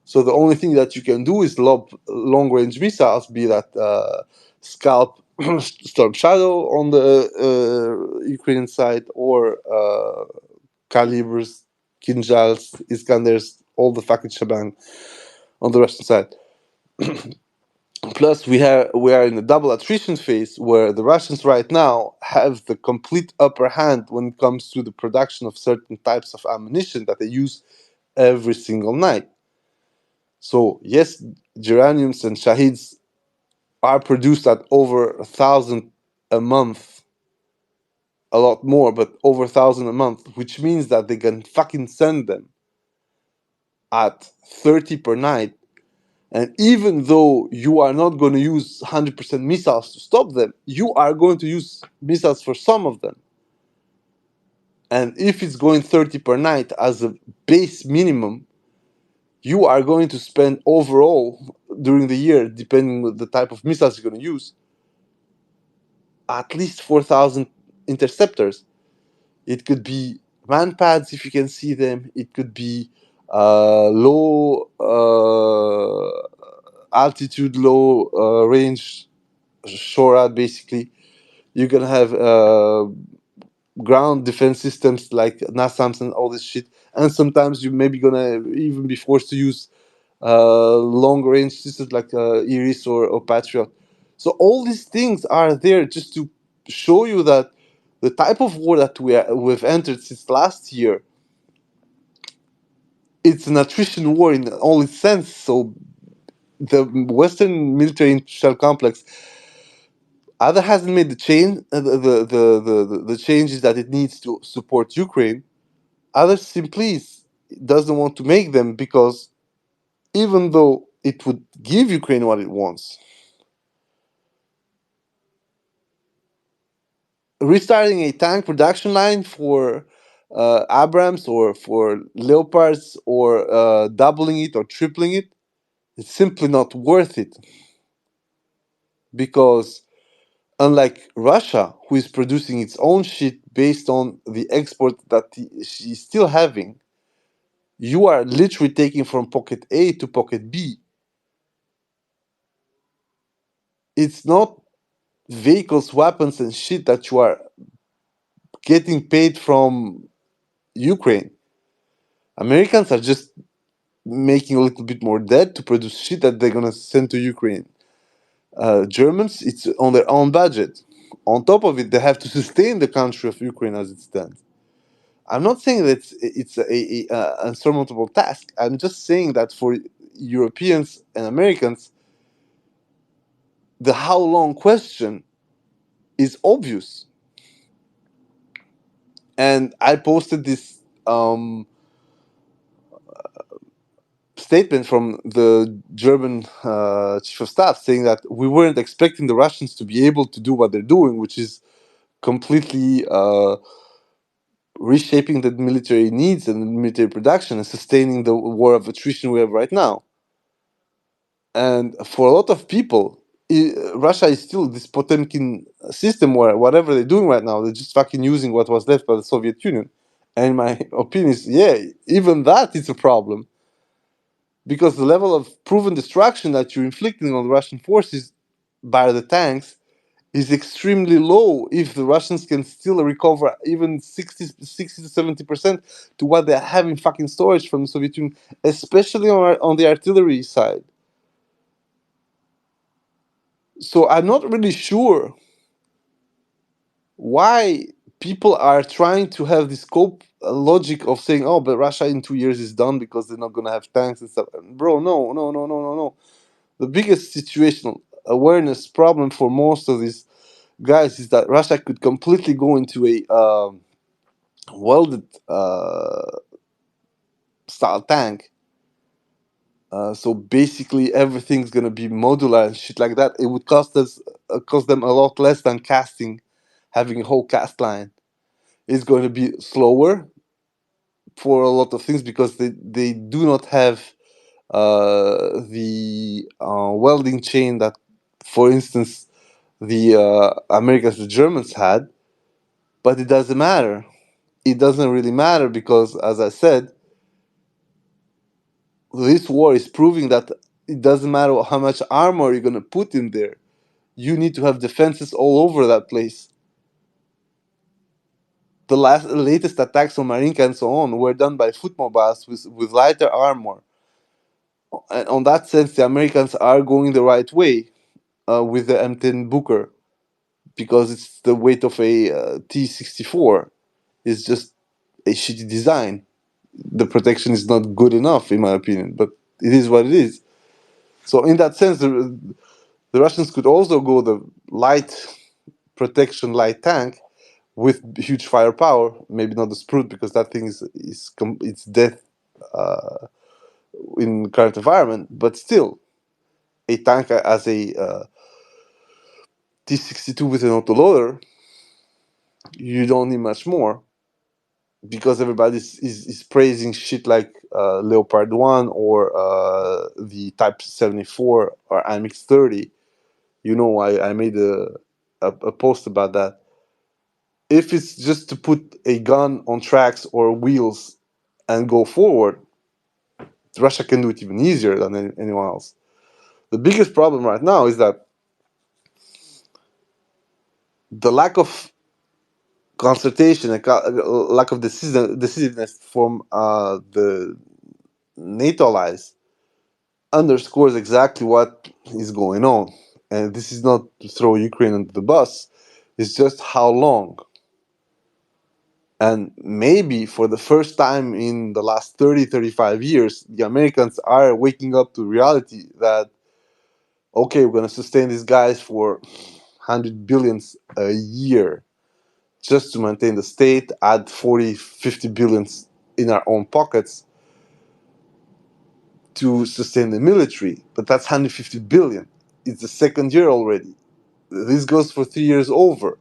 So the only thing that you can do is lob long-range missiles, be that Scalp, Storm Shadow on the Ukrainian side, or Calibers, Kinjals, Iskanders, all the fucking shebang on the Russian side. Plus, we are in a double attrition phase where the Russians right now have the complete upper hand when it comes to the production of certain types of ammunition that they use every single night. So yes, geraniums and shahids are produced at over 1,000 a month, a lot more, but over 1,000 a month, which means that they can fucking send them at 30 per night. And even though you are not going to use 100% missiles to stop them, you are going to use missiles for some of them. And if it's going 30 per night as a base minimum, you are going to spend overall during the year, depending on the type of missiles you're going to use, at least 4,000 interceptors. It could be manpads if you can see them. It could be low altitude, low range SHORAD, basically. You're going to have ground defense systems like NASAMS and all this shit. And sometimes you maybe going to even be forced to use long range systems like Iris or Patriot. So all these things are there just to show you that the type of war that we've entered since last year, it's an attrition war in all its sense. So the Western military industrial complex either hasn't made the change, the changes that it needs to support Ukraine, either simply doesn't want to make them because even though it would give Ukraine what it wants, restarting a tank production line for Abrams or for Leopards or doubling it or tripling it, it's simply not worth it. Because unlike Russia, who is producing its own shit based on the export that she's still having, you are literally taking from pocket A to pocket B. It's not vehicles, weapons, and shit that you are getting paid from Ukraine. Americans are just making a little bit more debt to produce shit that they're gonna send to Ukraine. Germans, it's on their own budget. On top of it, they have to sustain the country of Ukraine as it stands. I'm not saying that it's a unsurmountable task. I'm just saying that for Europeans and Americans, the how long question is obvious. And I posted this statement from the German chief of staff saying that we weren't expecting the Russians to be able to do what they're doing, which is completely reshaping the military needs and military production and sustaining the war of attrition we have right now. And for a lot of people, Russia is still this Potemkin system where whatever they're doing right now, they're just fucking using what was left by the Soviet Union. And my opinion is, yeah, even that is a problem, because the level of proven destruction that you're inflicting on the Russian forces by the tanks is extremely low if the Russians can still recover even 60 to 70% to what they have in fucking storage from the Soviet Union, especially on the artillery side. So I'm not really sure why people are trying to have this cope logic of saying, oh, but Russia in 2 years is done because they're not going to have tanks and stuff. Bro, no, no, no, no, no, no. The biggest situational awareness problem for most of these guys is that Russia could completely go into a welded style tank. So basically, everything's gonna be modular and shit like that. It would cost them a lot less than casting, having a whole cast line. It's going to be slower for a lot of things because they do not have the welding chain that, for instance, the Americans, the Germans had. But it doesn't matter. It doesn't really matter because, as I said, this war is proving that it doesn't matter how much armor you're going to put in there. You need to have defenses all over that place. The latest attacks on Marinka and so on were done by foot mobiles with lighter armor. And on that sense, the Americans are going the right way with the M10 Booker, because it's the weight of a T-64. It's just a shitty design. The protection is not good enough, in my opinion, but it is what it is. So in that sense, the Russians could also go the light protection, light tank with huge firepower. Maybe not the Sprut, because that thing is it's death in current environment. But still, a tank as a T-62 with an autoloader, you don't need much more, because everybody is praising shit like Leopard 1 or the Type 74 or AMX 30. You know, I made a post about that. If it's just to put a gun on tracks or wheels and go forward, Russia can do it even easier than anyone else. The biggest problem right now is that the lack of consultation and lack of decisiveness from the NATO allies underscores exactly what is going on. And this is not to throw Ukraine under the bus, it's just how long. And maybe for the first time in the last 30-35 years, the Americans are waking up to reality that, okay, we're going to sustain these guys for 100 billions a year just to maintain the state, add 40-50 billions in our own pockets to sustain the military. But that's 150 billion. It's the second year already. This goes for 3 years over.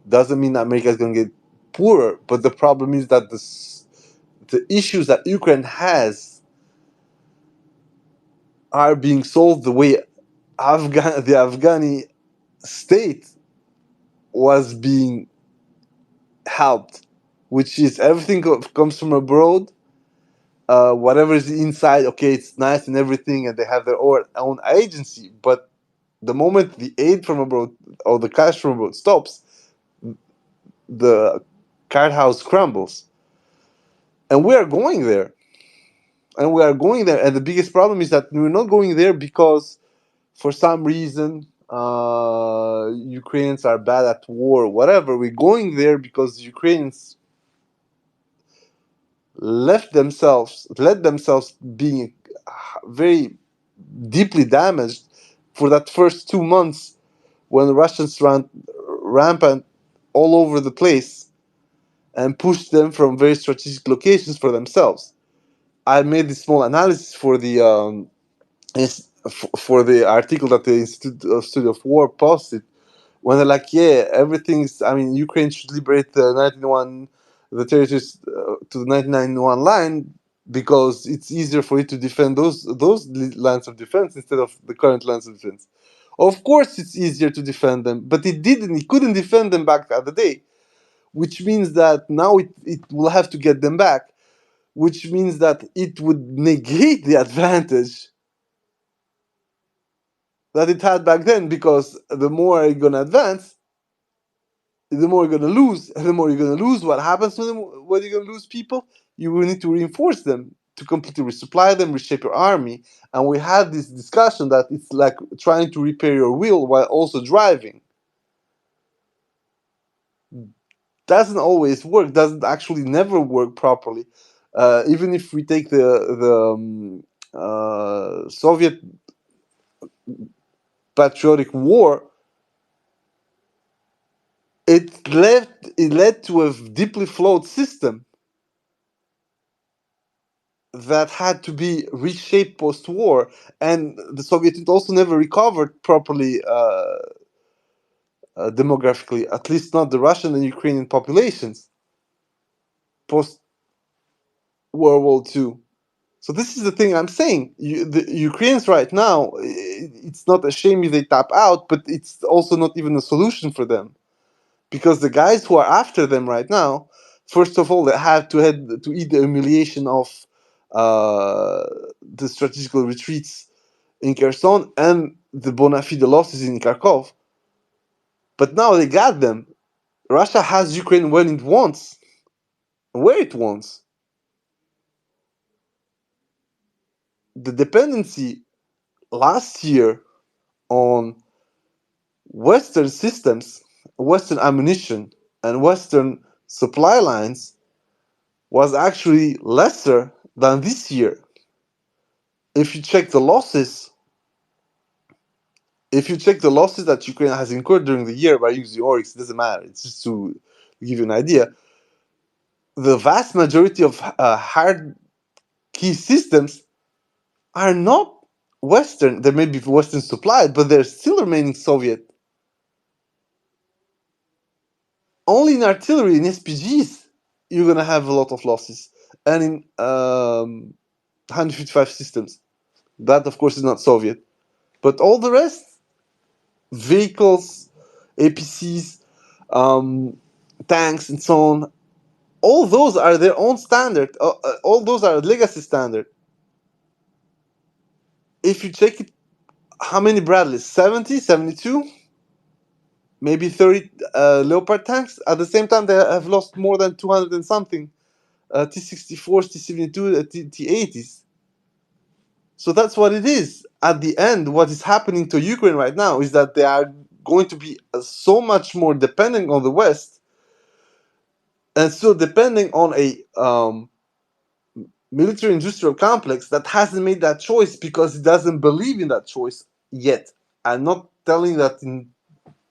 Doesn't mean that America is going to get poorer, but the problem is that the issues that Ukraine has are being solved the way the Afghani state was being helped, which is everything comes from abroad. Whatever is inside, okay, it's nice and everything, and they have their own agency. But the moment the aid from abroad or the cash from abroad stops, the card house crumbles. And we are going there. And we are going there. And the biggest problem is that we're not going there because for some reason Ukrainians are bad at war, whatever. We're going there because Ukrainians let themselves being very deeply damaged for that first 2 months when the Russians ran rampant all over the place, and pushed them from very strategic locations for themselves. I made this small analysis for the article that the Institute of War posted, when they're like, yeah, everything's. I mean, Ukraine should liberate the territories to the 1991 line, because it's easier for it to defend those lines of defense instead of the current lines of defense. Of course, it's easier to defend them, but it didn't. It couldn't defend them back the other day, which means that now it will have to get them back, which means that it would negate the advantage that it had back then, because the more you're going to advance, the more you're going to lose. And the more you're going to lose, what happens to them when you're going to lose people? You will need to reinforce them to completely resupply them, reshape your army. And we had this discussion that it's like trying to repair your wheel while also driving. Doesn't always work, doesn't actually never work properly. Even if we take the Soviet patriotic war, it led to a deeply flawed system that had to be reshaped post-war, and the Soviet Union also never recovered properly demographically, at least not the Russian and Ukrainian populations post World War II. So this is the thing I'm saying. The Ukrainians right now, it's not a shame if they tap out, but it's also not even a solution for them, because the guys who are after them right now, first of all, they have to eat the humiliation of the strategical retreats in Kherson and the bona fide losses in Kharkov. But now they got them. Russia has Ukraine when it wants, where it wants. The dependency last year on Western systems, Western ammunition, and Western supply lines was actually lesser than this year. If you check the losses, that Ukraine has incurred during the year by using Oryx, it doesn't matter. It's just to give you an idea. The vast majority of hard key systems are not Western. They may be Western supplied, but they're still remaining Soviet. Only in artillery, in SPGs, you're gonna have a lot of losses, and in 155 systems. That, of course, is not Soviet, but all the rest, vehicles, APCs, tanks, and so on, all those are their own standard. All those are legacy standard. If you check it, how many Bradleys? 70, 72? Maybe 30 Leopard tanks. At the same time, they have lost more than 200 and something T-64s, T-72, T-80s. So that's what it is. At the end, what is happening to Ukraine right now is that they are going to be so much more dependent on the West, and so depending on a military-industrial complex that hasn't made that choice because it doesn't believe in that choice yet. I'm not telling that in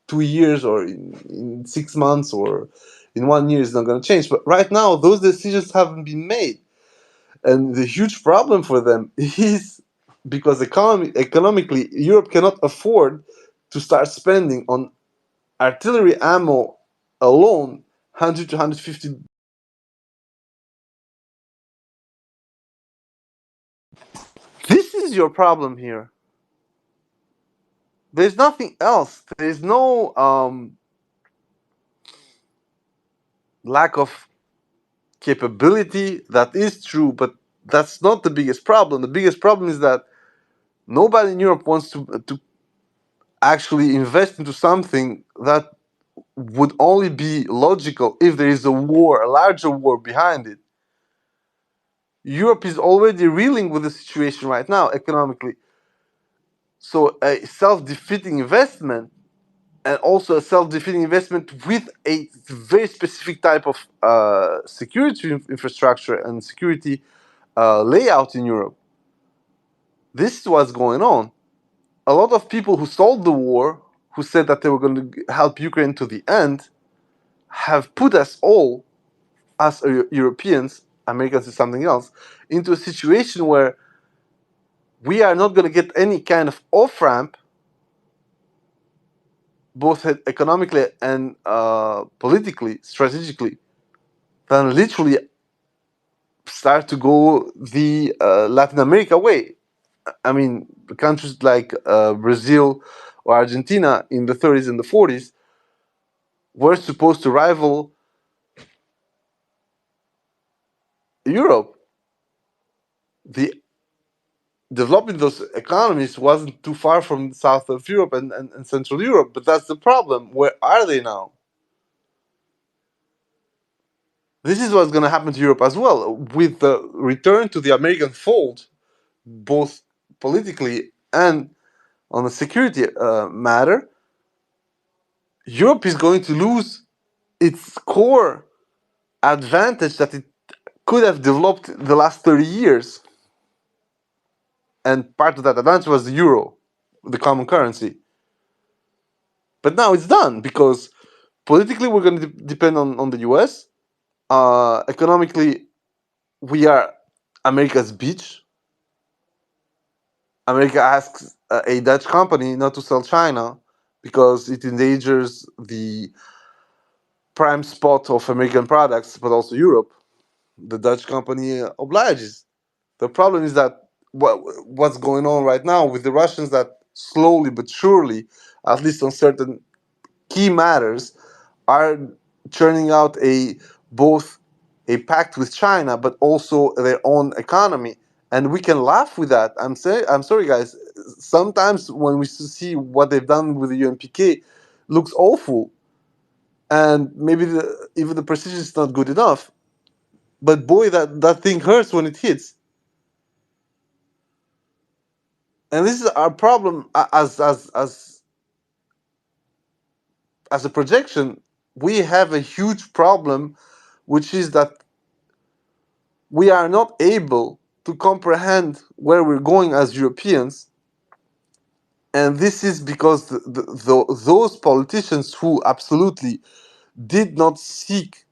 2 years or in 6 months or in 1 year it's not going to change, but right now those decisions haven't been made. And the huge problem for them is because economically, Europe cannot afford to start spending on artillery ammo alone 100 to 150. This is your problem here. There's nothing else. There's no lack of capability. That is true, but that's not the biggest problem. The biggest problem is that nobody in Europe wants to actually invest into something that would only be logical if there is a war, a larger war behind it. Europe is already reeling with the situation right now economically. So a self-defeating investment, and also a self-defeating investment with a very specific type of security infrastructure and security layout in Europe. This is what's going on. A lot of people who sold the war, who said that they were going to help Ukraine to the end, have put us all us Europeans, Americans is something else, into a situation where we are not going to get any kind of off ramp, both economically and politically, strategically, then literally start to go the Latin America way. I mean, countries like Brazil or Argentina in the 30s and the 40s were supposed to rival Europe. The developing those economies wasn't too far from the south of Europe and Central Europe, but that's the problem. Where are they now? This is what's going to happen to Europe as well. With the return to the American fold, both politically and on a security matter, Europe is going to lose its core advantage that it could have developed the last 30 years. And part of that advantage was the euro, the common currency. But now it's done because politically we're going to depend on the US. Economically, we are America's beach. America asks a Dutch company not to sell China because it endangers the prime spot of American products, but also Europe. The Dutch company obliges. The problem is that what's going on right now with the Russians, that slowly but surely, at least on certain key matters, are churning out both a pact with China, but also their own economy. And we can laugh with that. I'm sorry, guys. Sometimes when we see what they've done with the UNPK, looks awful, and maybe even the precision is not good enough. But boy, that thing hurts when it hits. And this is our problem as a projection. We have a huge problem, which is that we are not able to comprehend where we're going as Europeans. And this is because those politicians who absolutely did not seek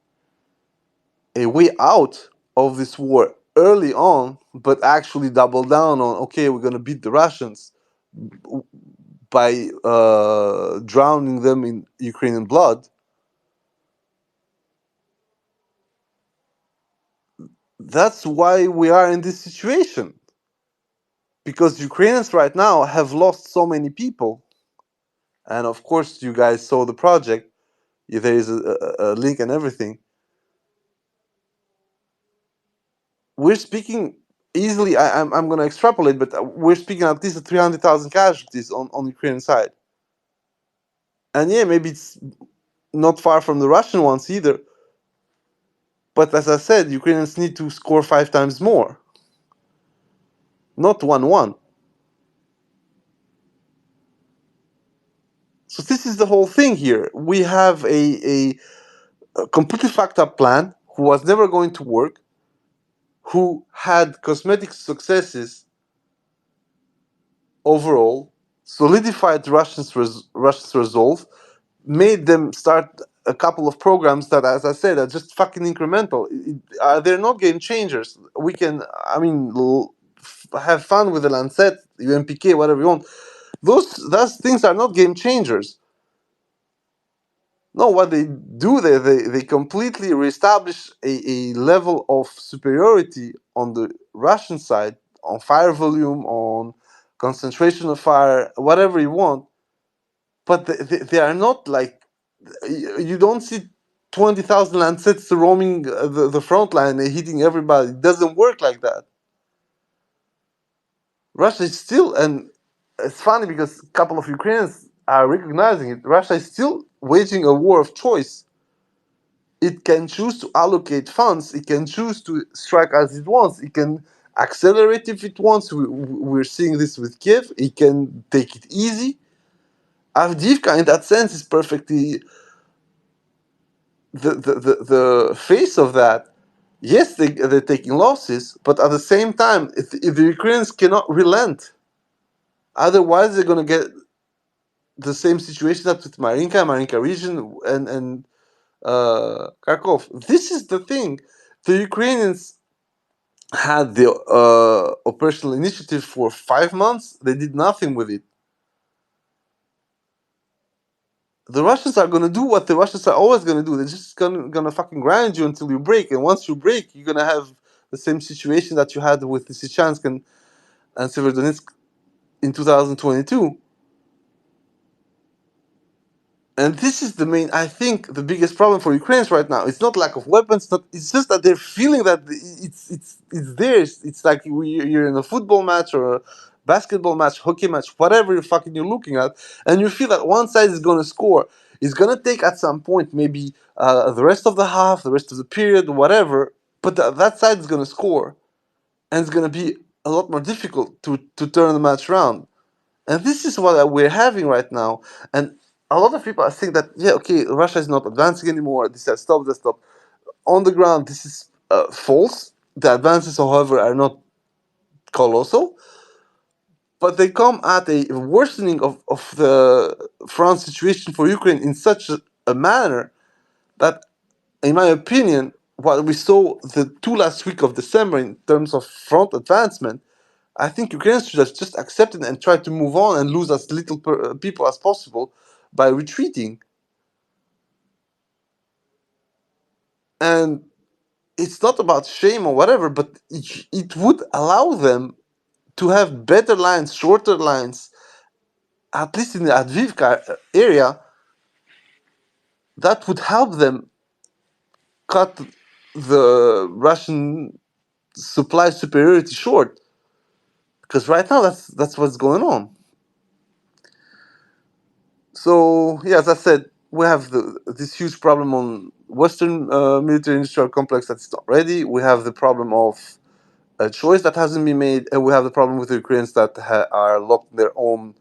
a way out of this war early on, but actually doubled down on, okay, we're going to beat the Russians by drowning them in Ukrainian blood. That's why we are in this situation. Because Ukrainians right now have lost so many people. And of course, you guys saw the project. There is a link and everything. We're speaking easily. I'm going to extrapolate, but we're speaking at least 300,000 casualties on the Ukrainian side. And yeah, maybe it's not far from the Russian ones either. But as I said, Ukrainians need to score 5 times more, not 1-1. So this is the whole thing here. We have a completely fucked up plan who was never going to work, who had cosmetic successes overall, solidified Russia's resolve, made them start a couple of programs that, as I said, are just fucking incremental. They're not game changers. We can, I mean, have fun with the Lancet, UMPK, whatever you want. Those things are not game changers. No, what they do, they completely reestablish a level of superiority on the Russian side, on fire volume, on concentration of fire, whatever you want. But they are not like, you don't see 20,000 Lancets roaming the front line and hitting everybody. It doesn't work like that. Russia is still, and it's funny because a couple of Ukrainians are recognizing it, Russia is still waging a war of choice. It can choose to allocate funds, it can choose to strike as it wants, it can accelerate if it wants. We're seeing this with Kiev. It can take it easy. Avdiivka, in that sense, is perfectly the face of that. Yes, they're taking losses, but at the same time, if the Ukrainians cannot relent, otherwise they're going to get the same situation that with Marinka region, and Kharkov. This is the thing. The Ukrainians had the operational initiative for 5 months. They did nothing with it. The Russians are gonna do what the Russians are always gonna do. They're just gonna fucking grind you until you break. And once you break, you're gonna have the same situation that you had with the Lysychansk and Severodonetsk in 2022. And this is the main, I think, the biggest problem for Ukrainians right now. It's not lack of weapons. It's just that they're feeling that it's theirs. It's like you're in a football match or a basketball match, hockey match, whatever you're looking at, and you feel that one side is going to score. It's going to take at some point maybe the rest of the half, the rest of the period, whatever. But that side is going to score, and it's going to be a lot more difficult to turn the match around. And this is what we're having right now. And a lot of people think that, yeah, okay, Russia is not advancing anymore. This has stopped, that stopped. On the ground, this is false. The advances, however, are not colossal. But they come at a worsening of the front situation for Ukraine in such a manner that, in my opinion, what we saw the 2 last week of December in terms of front advancement, I think Ukrainians should have just accepted and tried to move on and lose as little people as possible by retreating. And it's not about shame or whatever, but it would allow them to have better lines, shorter lines, at least in the Advivka area, that would help them cut the Russian supply superiority short. Because right now that's what's going on. So, yeah, as I said, we have this huge problem on Western military industrial complex that's not ready. We have the problem of a choice that hasn't been made, and we have the problem with the Ukrainians that are locked in their own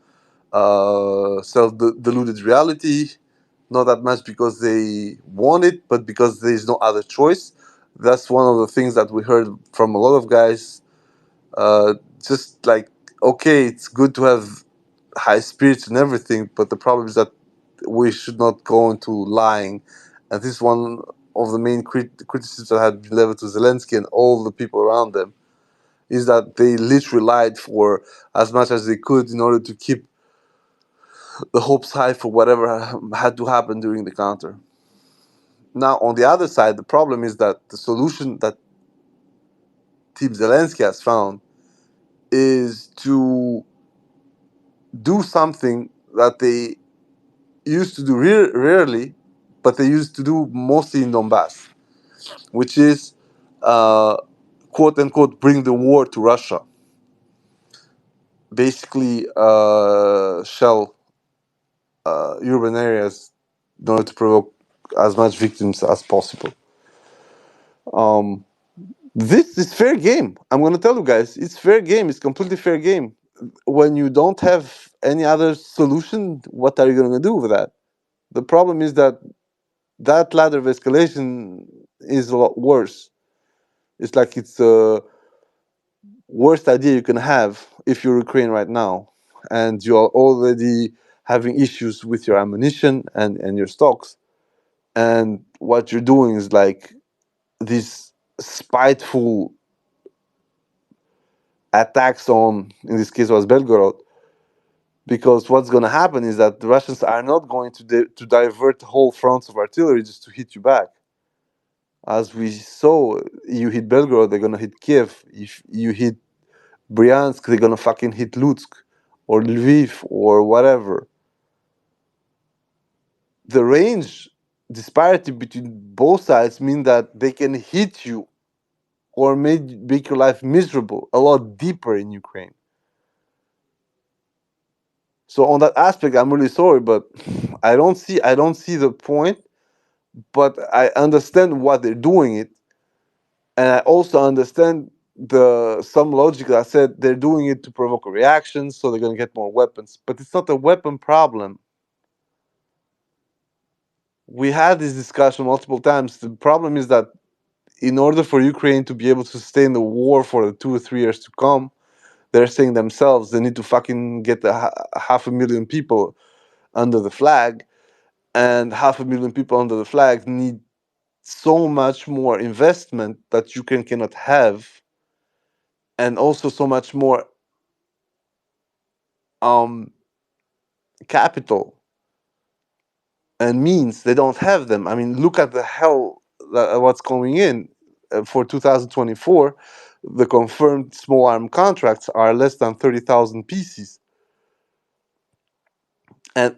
self-deluded reality. Not that much because they want it, but because there's no other choice. That's one of the things that we heard from a lot of guys. Just like, okay, it's good to have high spirits and everything, but the problem is that we should not go into lying. And this is one of the main criticisms that had been leveled to Zelensky and all the people around them, is that they literally lied for as much as they could in order to keep the hopes high for whatever had to happen during the counter. Now, on the other side, the problem is that the solution that Team Zelensky has found is to do something that they used to do rarely, but they used to do mostly in Donbass, which is, quote unquote, bring the war to Russia. Basically, shell urban areas in order to provoke as much victims as possible. This is fair game. I'm gonna tell you guys, it's fair game. It's completely fair game. When you don't have any other solution, what are you gonna do with that? The problem is that ladder of escalation is a lot worse. It's like it's the worst idea you can have if you're Ukraine right now, and you're already having issues with your ammunition and your stocks. And what you're doing is like these spiteful attacks on, in this case, was Belgorod, because what's going to happen is that the Russians are not going to divert whole fronts of artillery just to hit you back. As we saw, you hit Belgorod, they're going to hit Kiev. If you hit Bryansk, they're going to fucking hit Lutsk or Lviv or whatever. The range disparity between both sides mean that they can hit you or make your life miserable a lot deeper in Ukraine. So on that aspect, I'm really sorry, but I don't see the point. But I understand what they're doing it, and I also understand some logic that said they're doing it to provoke a reaction, so they're gonna get more weapons. But it's not a weapon problem. We had this discussion multiple times. The problem is that in order for Ukraine to be able to sustain the war for the 2 or 3 years to come, they're saying themselves they need to fucking get 500,000 people under the flag. and 500,000 people under the flag need so much more investment that Ukraine cannot have, and also so much more capital and means. They don't have them. I mean, look at the hell what's coming in for 2024. The confirmed small arm contracts are less than 30,000 pieces, and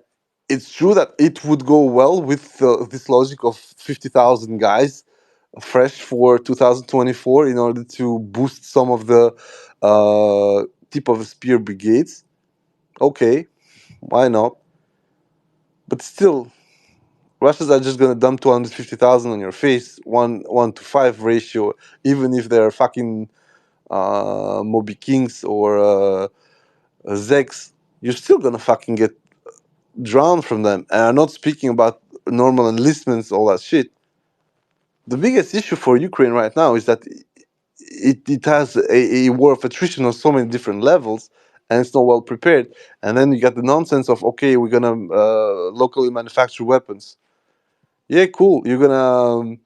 it's true that it would go well with this logic of 50,000 guys fresh for 2024 in order to boost some of the tip of the spear brigades. Okay, why not? But still, Russians are just gonna dump 250,000 on your face, 1:5 ratio, even if they're fucking Moby Kings or Zex. You're still gonna fucking get drowned from them. And I'm not speaking about normal enlistments, all that shit. The biggest issue for Ukraine right now is that it has a war of attrition on so many different levels, and it's not well prepared. And then you got the nonsense of, okay, we're gonna locally manufacture weapons. Yeah, cool. You're gonna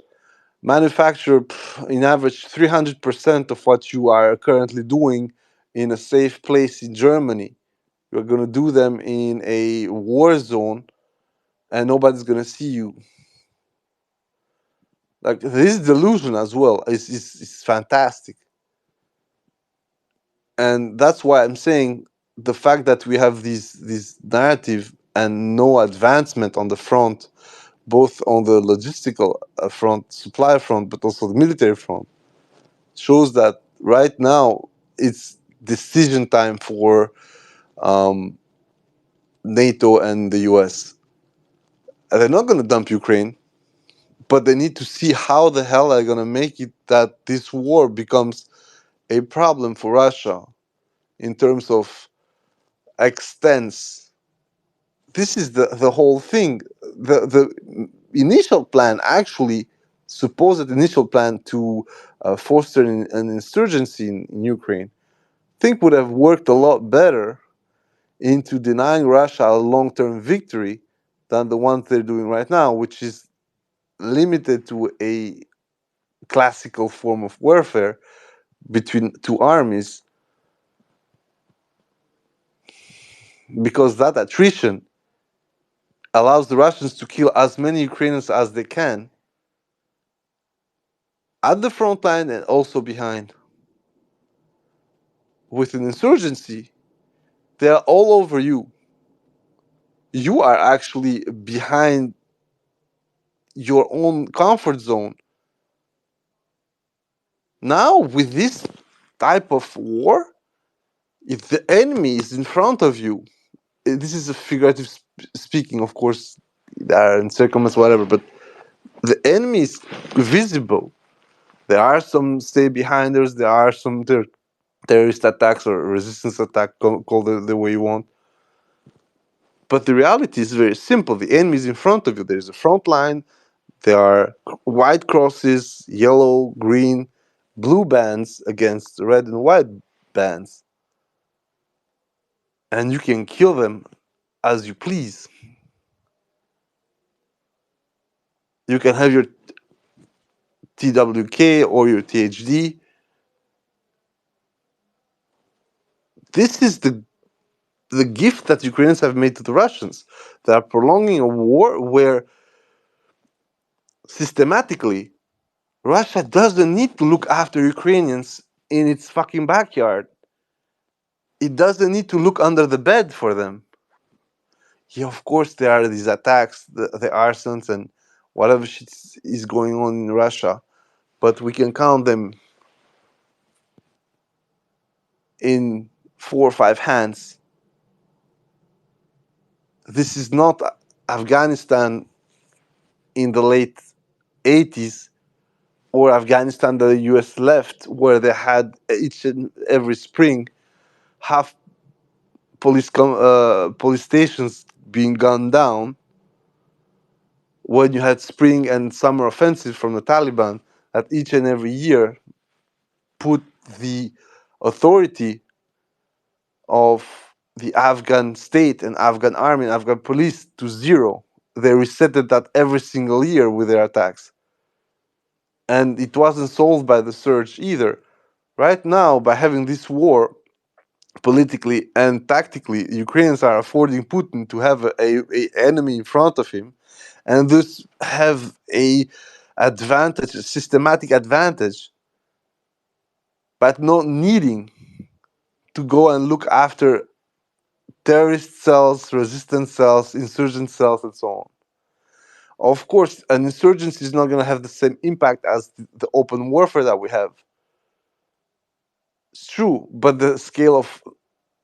manufacture in average 300% of what you are currently doing in a safe place in Germany. You're gonna do them in a war zone, and nobody's gonna see you. Like, this delusion as well is fantastic. And that's why I'm saying the fact that we have this narrative and no advancement on the front, both on the logistical front, supply front, but also the military front, shows that right now it's decision time for NATO and the US. And they're not going to dump Ukraine, but they need to see how the hell they're going to make it that this war becomes a problem for Russia in terms of extents. This is the whole thing. The initial plan, actually, supposed initial plan to foster an insurgency in Ukraine, I think would have worked a lot better into denying Russia a long-term victory than the one they're doing right now, which is limited to a classical form of warfare between two armies, because that attrition allows the Russians to kill as many Ukrainians as they can at the front line and also behind. With an insurgency, they are all over you. You are actually behind your own comfort zone. Now, with this type of war, if the enemy is in front of you, this is a figurative speaking, of course, there are encirclements, whatever, but the enemy is visible. There are some stay behinders, there are some terrorist attacks or resistance attack, call it the way you want. But the reality is very simple. The enemy is in front of you. There's a front line. There are white crosses, yellow, green, blue bands against red and white bands. And you can kill them as you please. You can have your TWK or your THD. This is the gift that Ukrainians have made to the Russians. They are prolonging a war where systematically Russia doesn't need to look after Ukrainians in its fucking backyard. It doesn't need to look under the bed for them. Yeah, of course there are these attacks, the arsons and whatever shit is going on in Russia, but we can count them in 4 or 5 hands. This is not Afghanistan in the late 80s or Afghanistan that the US left, where they had each and every spring half police stations being gunned down, when you had spring and summer offensive from the Taliban that each and every year put the authority of the Afghan state and Afghan army and Afghan police to zero. they resetted that every single year with their attacks. And it wasn't solved by the surge either. Right now, by having this war, politically and tactically, Ukrainians are affording Putin to have a enemy in front of him, and thus have a advantage, a systematic advantage, but not needing to go and look after terrorist cells, resistance cells, insurgent cells, and so on. Of course, an insurgency is not going to have the same impact as the open warfare that we have. It's true, but the scale of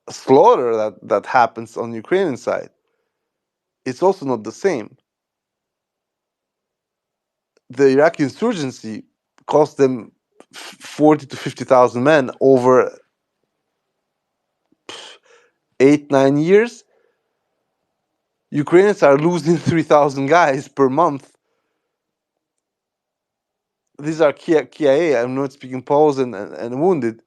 slaughter that happens on the Ukrainian side, it's also not the same. The Iraqi insurgency cost them 40 to 50,000 men over 8-9 years. Ukrainians are losing 3,000 guys per month. These are KIA. I'm not speaking Poles and wounded.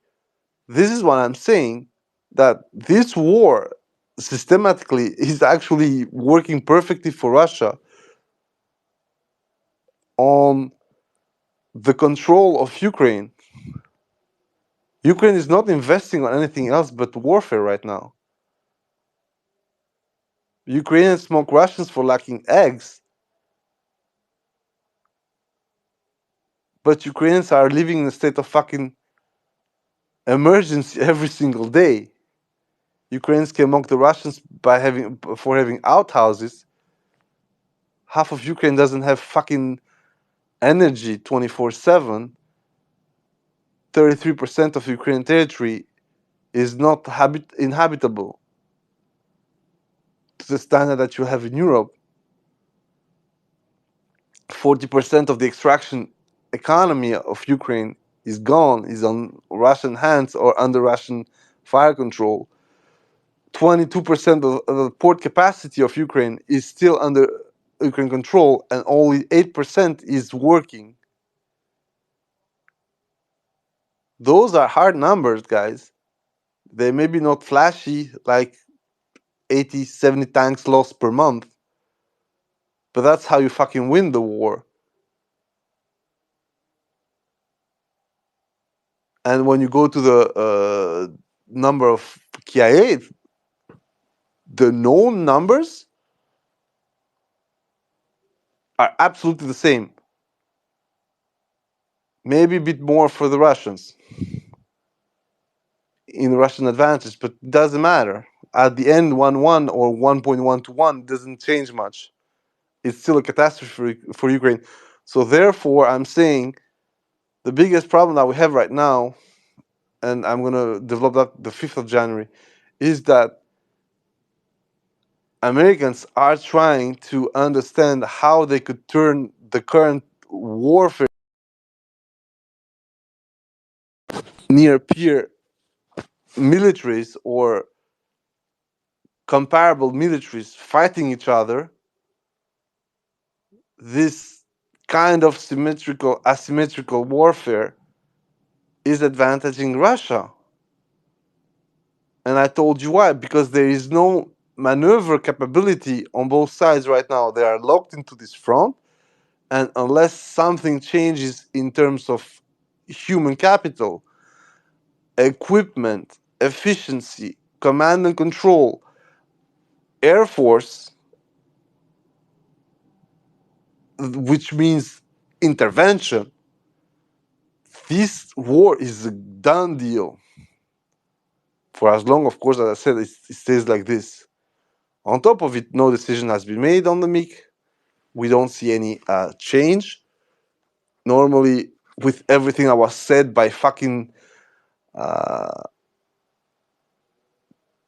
This is what I'm saying, that this war systematically is actually working perfectly for Russia on the control of Ukraine. Ukraine is not investing on anything else but warfare right now. Ukrainians smoke rations for lacking eggs, but Ukrainians are living in a state of fucking emergency every single day. Ukrainians can mock the Russians for having outhouses. Half of Ukraine doesn't have fucking energy 24/7. 33% of Ukrainian territory is not inhabitable to the standard that you have in Europe. 40% of the extraction economy of Ukraine is gone, is on Russian hands or under Russian fire control. 22% of the port capacity of Ukraine is still under Ukraine control, and only 8% is working. Those are hard numbers, guys. They may be not flashy, like 80, 70 tanks lost per month, but that's how you fucking win the war. And when you go to the number of KIA, the known numbers are absolutely the same. Maybe a bit more for the Russians in Russian advantage, but it doesn't matter. At the end, 1-1 or 1.1 to 1 doesn't change much. It's still a catastrophe for Ukraine. So therefore, I'm saying the biggest problem that we have right now, and I'm going to develop that the 5th of January, is that Americans are trying to understand how they could turn the current warfare near peer militaries or comparable militaries fighting each other, this kind of asymmetrical warfare is advantaging Russia. And I told you why, because there is no maneuver capability on both sides right now. They are locked into this front, and unless something changes in terms of human capital, equipment, efficiency, command and control, air force, which means intervention, this war is a done deal. For as long, of course, as I said, it stays like this. On top of it, no decision has been made on the MiG. We don't see any change. Normally, with everything that was said by fucking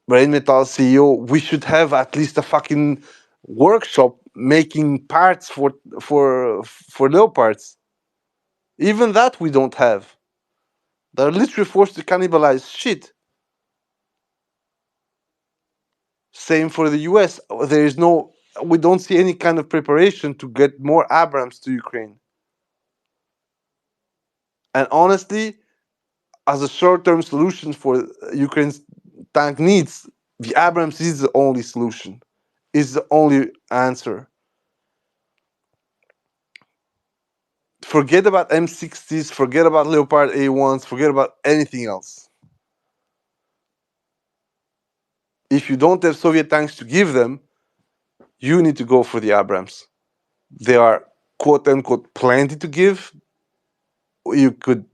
Rainmetal CEO, we should have at least a fucking workshop making parts for Leopards. Even that we don't have. They're literally forced to cannibalize shit. Same for the US. We don't see any kind of preparation to get more Abrams to Ukraine. And honestly, as a short-term solution for Ukraine's tank needs, the Abrams is the only solution, is the only answer. Forget about M60s, forget about Leopard A1s, forget about anything else. If you don't have Soviet tanks to give them, you need to go for the Abrams. There are quote unquote plenty to give. You could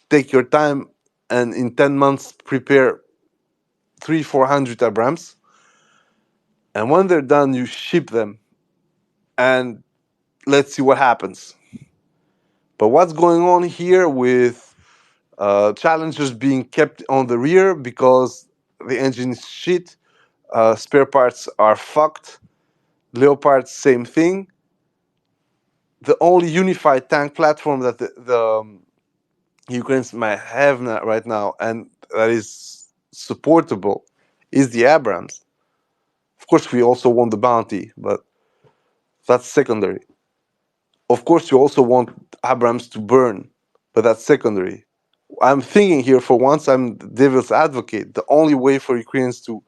take your time and in 10 months prepare 300-400 Abrams. And when they're done, you ship them and let's see what happens. But what's going on here with Challengers being kept on the rear because the engine is shit, spare parts are fucked, Leopards, same thing. The only unified tank platform that the Ukrainians might have right now and that is supportable is the Abrams. Of course, we also want the bounty, but that's secondary. Of course, you also want Abrams to burn, but that's secondary. I'm thinking here for once, I'm the devil's advocate. The only way for Ukrainians to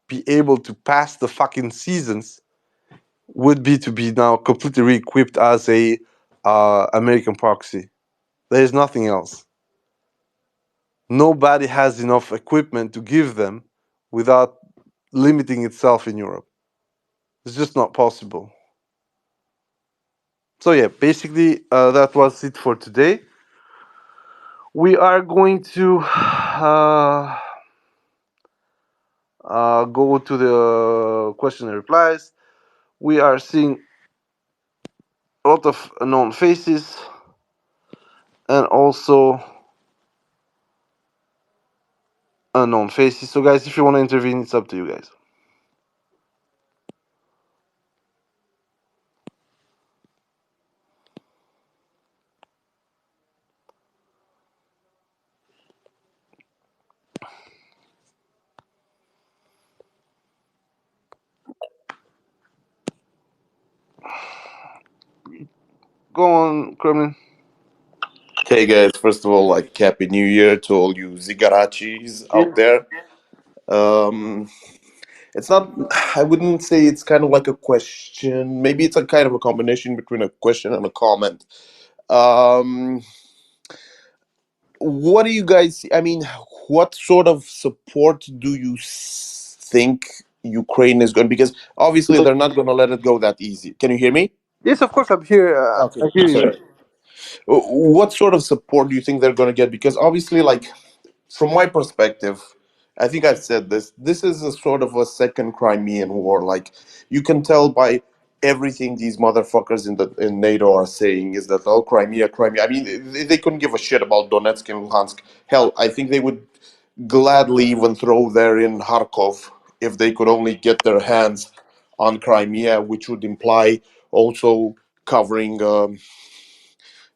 be able to pass the fucking seasons would be to be now completely re-equipped as a American proxy. There is nothing else. Nobody has enough equipment to give them without limiting itself in Europe. It's just not possible. So yeah, basically that was it for today. We are going to go to the question and replies. We are seeing a lot of unknown faces and also unknown faces. So guys, if you want to intervene, it's up to you guys. Go on, Kremlin. Hey guys, first of all, like Happy New Year to all you Zigarachis out there. Um, it's not, I wouldn't say it's kind of like a question. Maybe it's a kind of a combination between a question and a comment. Um, what do you guys, I mean, what sort of support do you think Ukraine is going, because obviously they're not going to let it go that easy. Can you hear me? Yes, of course, I'm here. Okay, I hear you. sorry. What sort of support do you think they're going to get? Because obviously, like, from my perspective, I think I've said this. This is a sort of a second Crimean war. Like, you can tell by everything these motherfuckers in NATO are saying is that, oh, Crimea, Crimea. I mean, they couldn't give a shit about Donetsk and Luhansk. Hell, I think they would gladly even throw there in Kharkov if they could only get their hands on Crimea, which would imply also covering.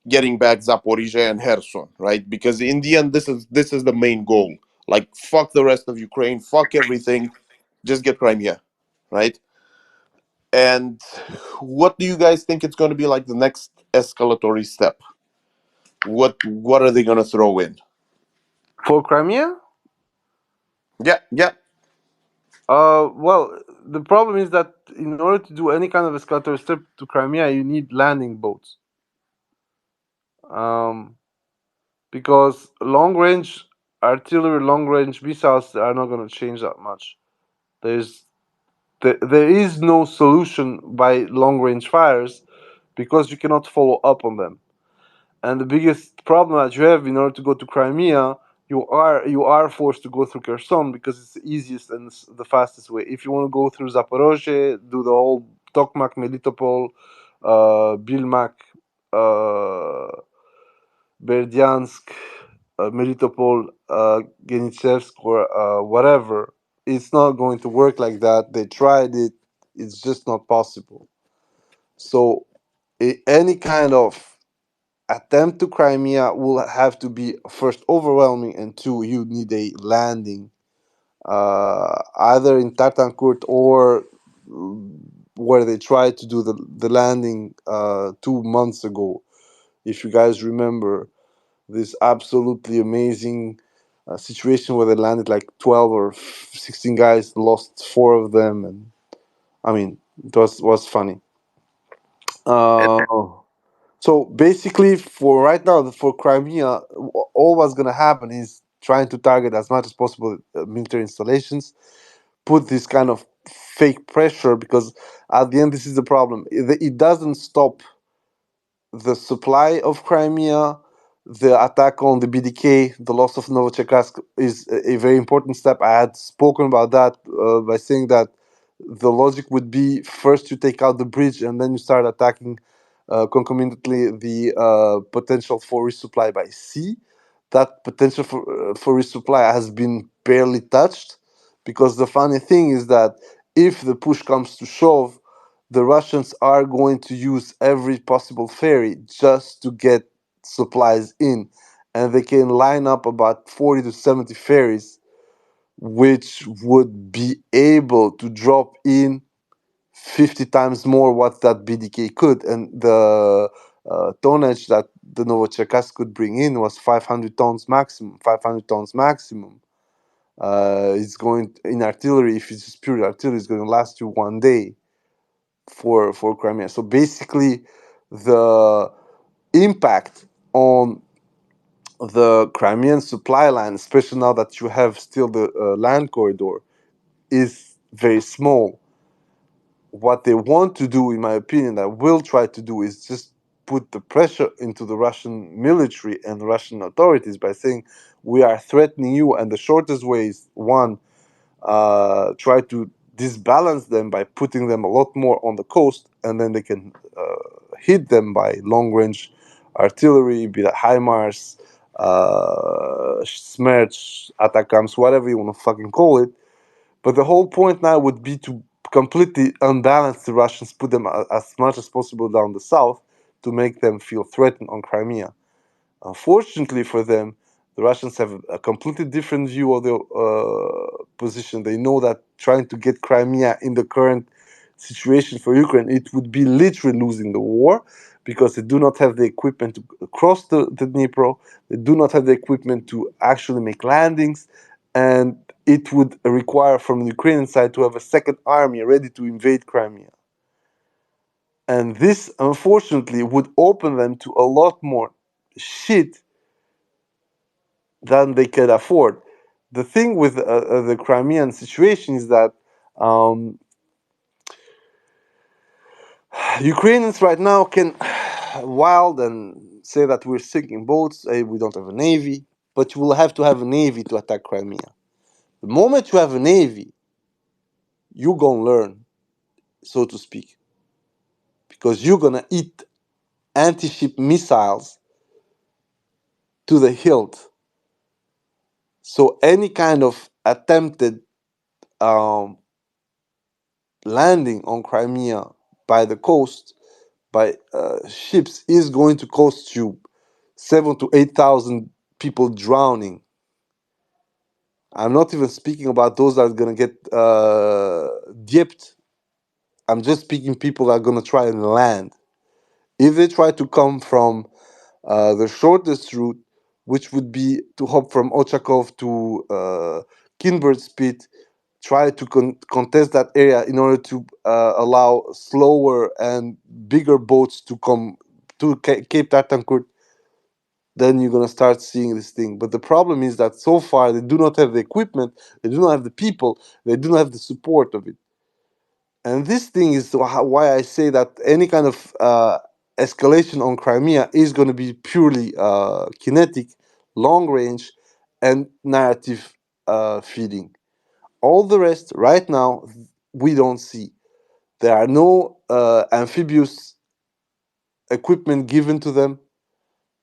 Getting back Zaporizhia and Kherson, right? Because in the end, this is the main goal. Like, fuck the rest of Ukraine, fuck everything, just get Crimea, right? And what do you guys think it's going to be like the next escalatory step? What are they going to throw in? For Crimea? Yeah, yeah. Well, the problem is that in order to do any kind of escalatory step to Crimea, you need landing boats. Because long-range artillery, long-range missiles are not going to change that much. There is no solution by long-range fires because you cannot follow up on them. And the biggest problem that you have in order to go to Crimea, you are forced to go through Kherson because it's the easiest and the fastest way. If you want to go through Zaporozhye, do the whole Tokmak, Melitopol, Bilmak, Berdyansk, Melitopol, Genichevsk, or whatever, it's not going to work like that. They tried it; it's just not possible. So, any kind of attempt to Crimea will have to be first overwhelming, and two, you need a landing, either in Tartankurt or where they tried to do the landing 2 months ago. If you guys remember this absolutely amazing situation where they landed like 12 or 16 guys, lost four of them, and I mean it was funny. And Uh, So basically, for right now, for Crimea, all what's gonna happen is trying to target as much as possible military installations, put this kind of fake pressure, because at the end, this is the problem. It doesn't stop the supply of Crimea, the attack on the BDK, the loss of Novocherkassk is a very important step. I had spoken about that by saying that the logic would be first you take out the bridge and then you start attacking concomitantly the potential for resupply by sea. That potential for resupply has been barely touched, because the funny thing is that if the push comes to shove, the Russians are going to use every possible ferry just to get supplies in. And they can line up about 40 to 70 ferries, which would be able to drop in 50 times more what that BDK could. And the tonnage that the Novocherkassk could bring in was 500 tons maximum. 500 tons maximum. It's going in artillery. If it's just pure artillery, it's going to last you 1 day for Crimea. So basically, the impact on the Crimean supply line, especially now that you have still the land corridor, is very small. What they want to do, in my opinion, that will try to do, is just put the pressure into the Russian military and Russian authorities by saying, we are threatening you, and the shortest way is one, try to disbalance them by putting them a lot more on the coast, and then they can hit them by long range artillery, be that Himars, Smerch, Atacams, whatever you want to fucking call it. But the whole point now would be to completely unbalance the Russians, put them as much as possible down the south to make them feel threatened on Crimea. Unfortunately for them, the Russians have a completely different view of their position. They know that trying to get Crimea in the current situation for Ukraine, it would be literally losing the war, because they do not have the equipment to cross the Dnipro. They do not have the equipment to actually make landings. And it would require from the Ukrainian side to have a second army ready to invade Crimea. And this, unfortunately, would open them to a lot more shit than they could afford. The thing with the Crimean situation is that um, Ukrainians right now can wild and say that we're sinking boats, we don't have a navy, but you will have to have a navy to attack Crimea. The moment you have a navy, you're gonna learn, so to speak, because you're gonna eat anti-ship missiles to the hilt. So any kind of attempted um, landing on Crimea by the coast by ships is going to cost you 7 to 8,000 people drowning. I'm not even speaking about those that are gonna get dipped. I'm just speaking people that are gonna try and land. If they try to come from the shortest route, which would be to hop from Ochakov to Kinbird Spit, try to contest that area in order to allow slower and bigger boats to come to Cape Tartancourt, then you're going to start seeing this thing. But the problem is that so far they do not have the equipment, they do not have the people, they do not have the support of it. And this thing is why I say that any kind of escalation on Crimea is going to be purely kinetic, long range, and narrative feeding. All the rest, right now, we don't see. There are no amphibious equipment given to them.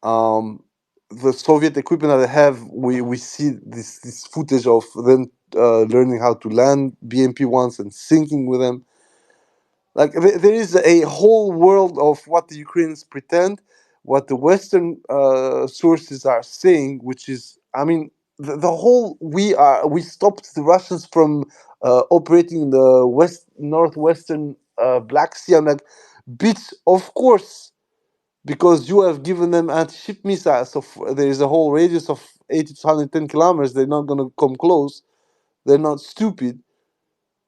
Um, the Soviet equipment that they have, we see this footage of them learning how to land BMP ones and sinking with them. Like there is a whole world of what the Ukrainians pretend, what the Western sources are saying, which is, I mean, the whole we stopped the Russians from operating in the northwestern Black Sea. I'm like, bitch, of course, because you have given them anti-ship missiles. So there is a whole radius of 80 to 110 kilometers. They're not gonna come close. They're not stupid.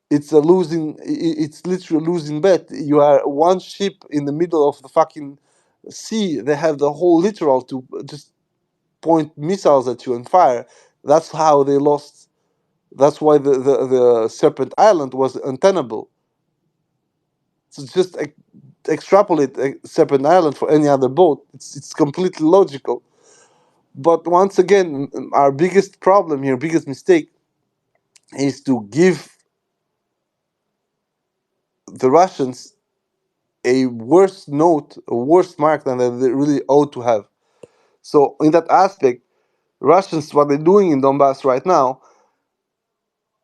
It's a losing, it's literally a losing bet. You are one ship in the middle of the fucking sea, they have the whole littoral to just point missiles at you and fire. That's how they lost. That's why the Serpent Island was untenable. So just extrapolate Serpent Island for any other boat. It's completely logical. But once again, our biggest problem here, biggest mistake, is to give the Russians a worse note, a worse mark than they really ought to have. So in that aspect, Russians, what they're doing in Donbass right now,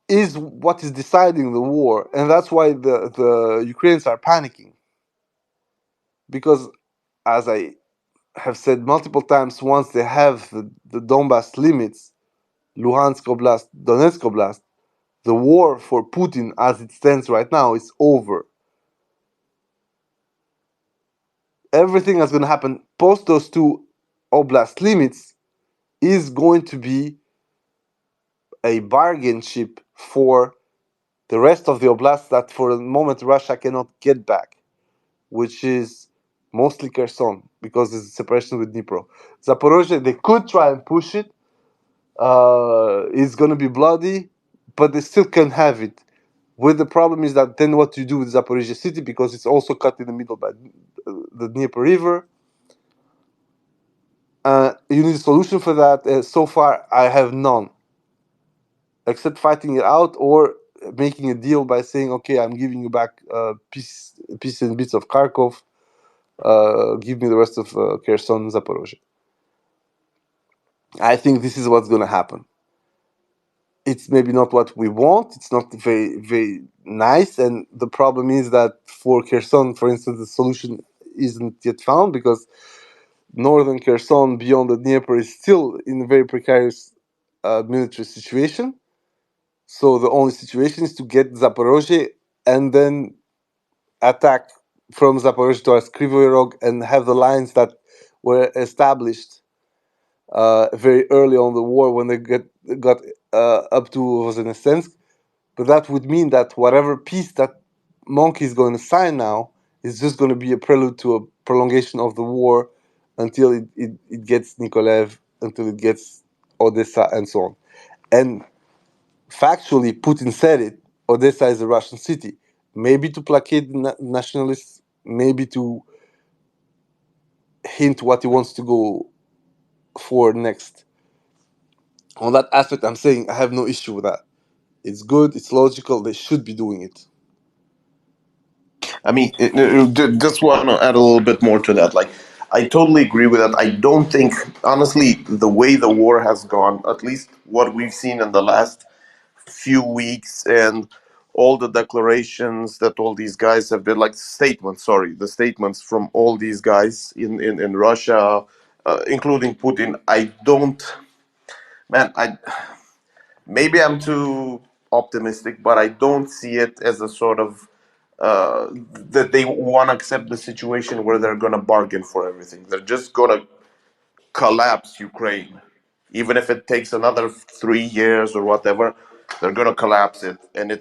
is what is deciding the war, and that's why the Ukrainians are panicking. Because, as I have said multiple times, once they have the Donbass limits, Luhansk Oblast, Donetsk Oblast, the war for Putin as it stands right now is over. Everything that's going to happen post those two oblast limits is going to be a bargain chip for the rest of the oblasts that for the moment Russia cannot get back, which is mostly Kherson because there's a separation with Dnipro. Zaporozhye, they could try and push it. It's going to be bloody, but they still can have it. With the problem is that then what you do with Zaporizhia city, because it's also cut in the middle by the Dnieper River. You need a solution for that. So far, I have none, except fighting it out or making a deal by saying, "Okay, I'm giving you back pieces and bits of Kharkov. Give me the rest of Kherson, Zaporozhye." I think this is what's going to happen. It's maybe not what we want. It's not very nice, and the problem is that for Kherson, for instance, the solution isn't yet found because northern Kherson beyond the Dnieper is still in a very precarious military situation. So the only situation is to get Zaporozhye and then attack from Zaporozhye towards Kryvyi Rog and have the lines that were established very early on the war when they got up to Voznесensky. But that would mean that whatever peace that Monkey is going to sign now is just going to be a prelude to a prolongation of the war until it gets Nikolaev, until it gets Odessa, and so on. And factually, Putin said it, Odessa is a Russian city. Maybe to placate nationalists, maybe to hint what he wants to go for next. On that aspect, I'm saying I have no issue with that. It's good, it's logical, they should be doing it. I mean, just want to add a little bit more to that. Like, I totally agree with that. I don't think, honestly, the way the war has gone, at least what we've seen in the last few weeks, and all the declarations that all these guys have been, like statements, sorry, the statements from all these guys in Russia, including Putin, I don't, man, maybe I'm too optimistic, but I don't see it as a sort of that they want to accept the situation where they're going to bargain for everything. They're just going to collapse Ukraine, even if it takes another 3 years or whatever. They're going to collapse it, and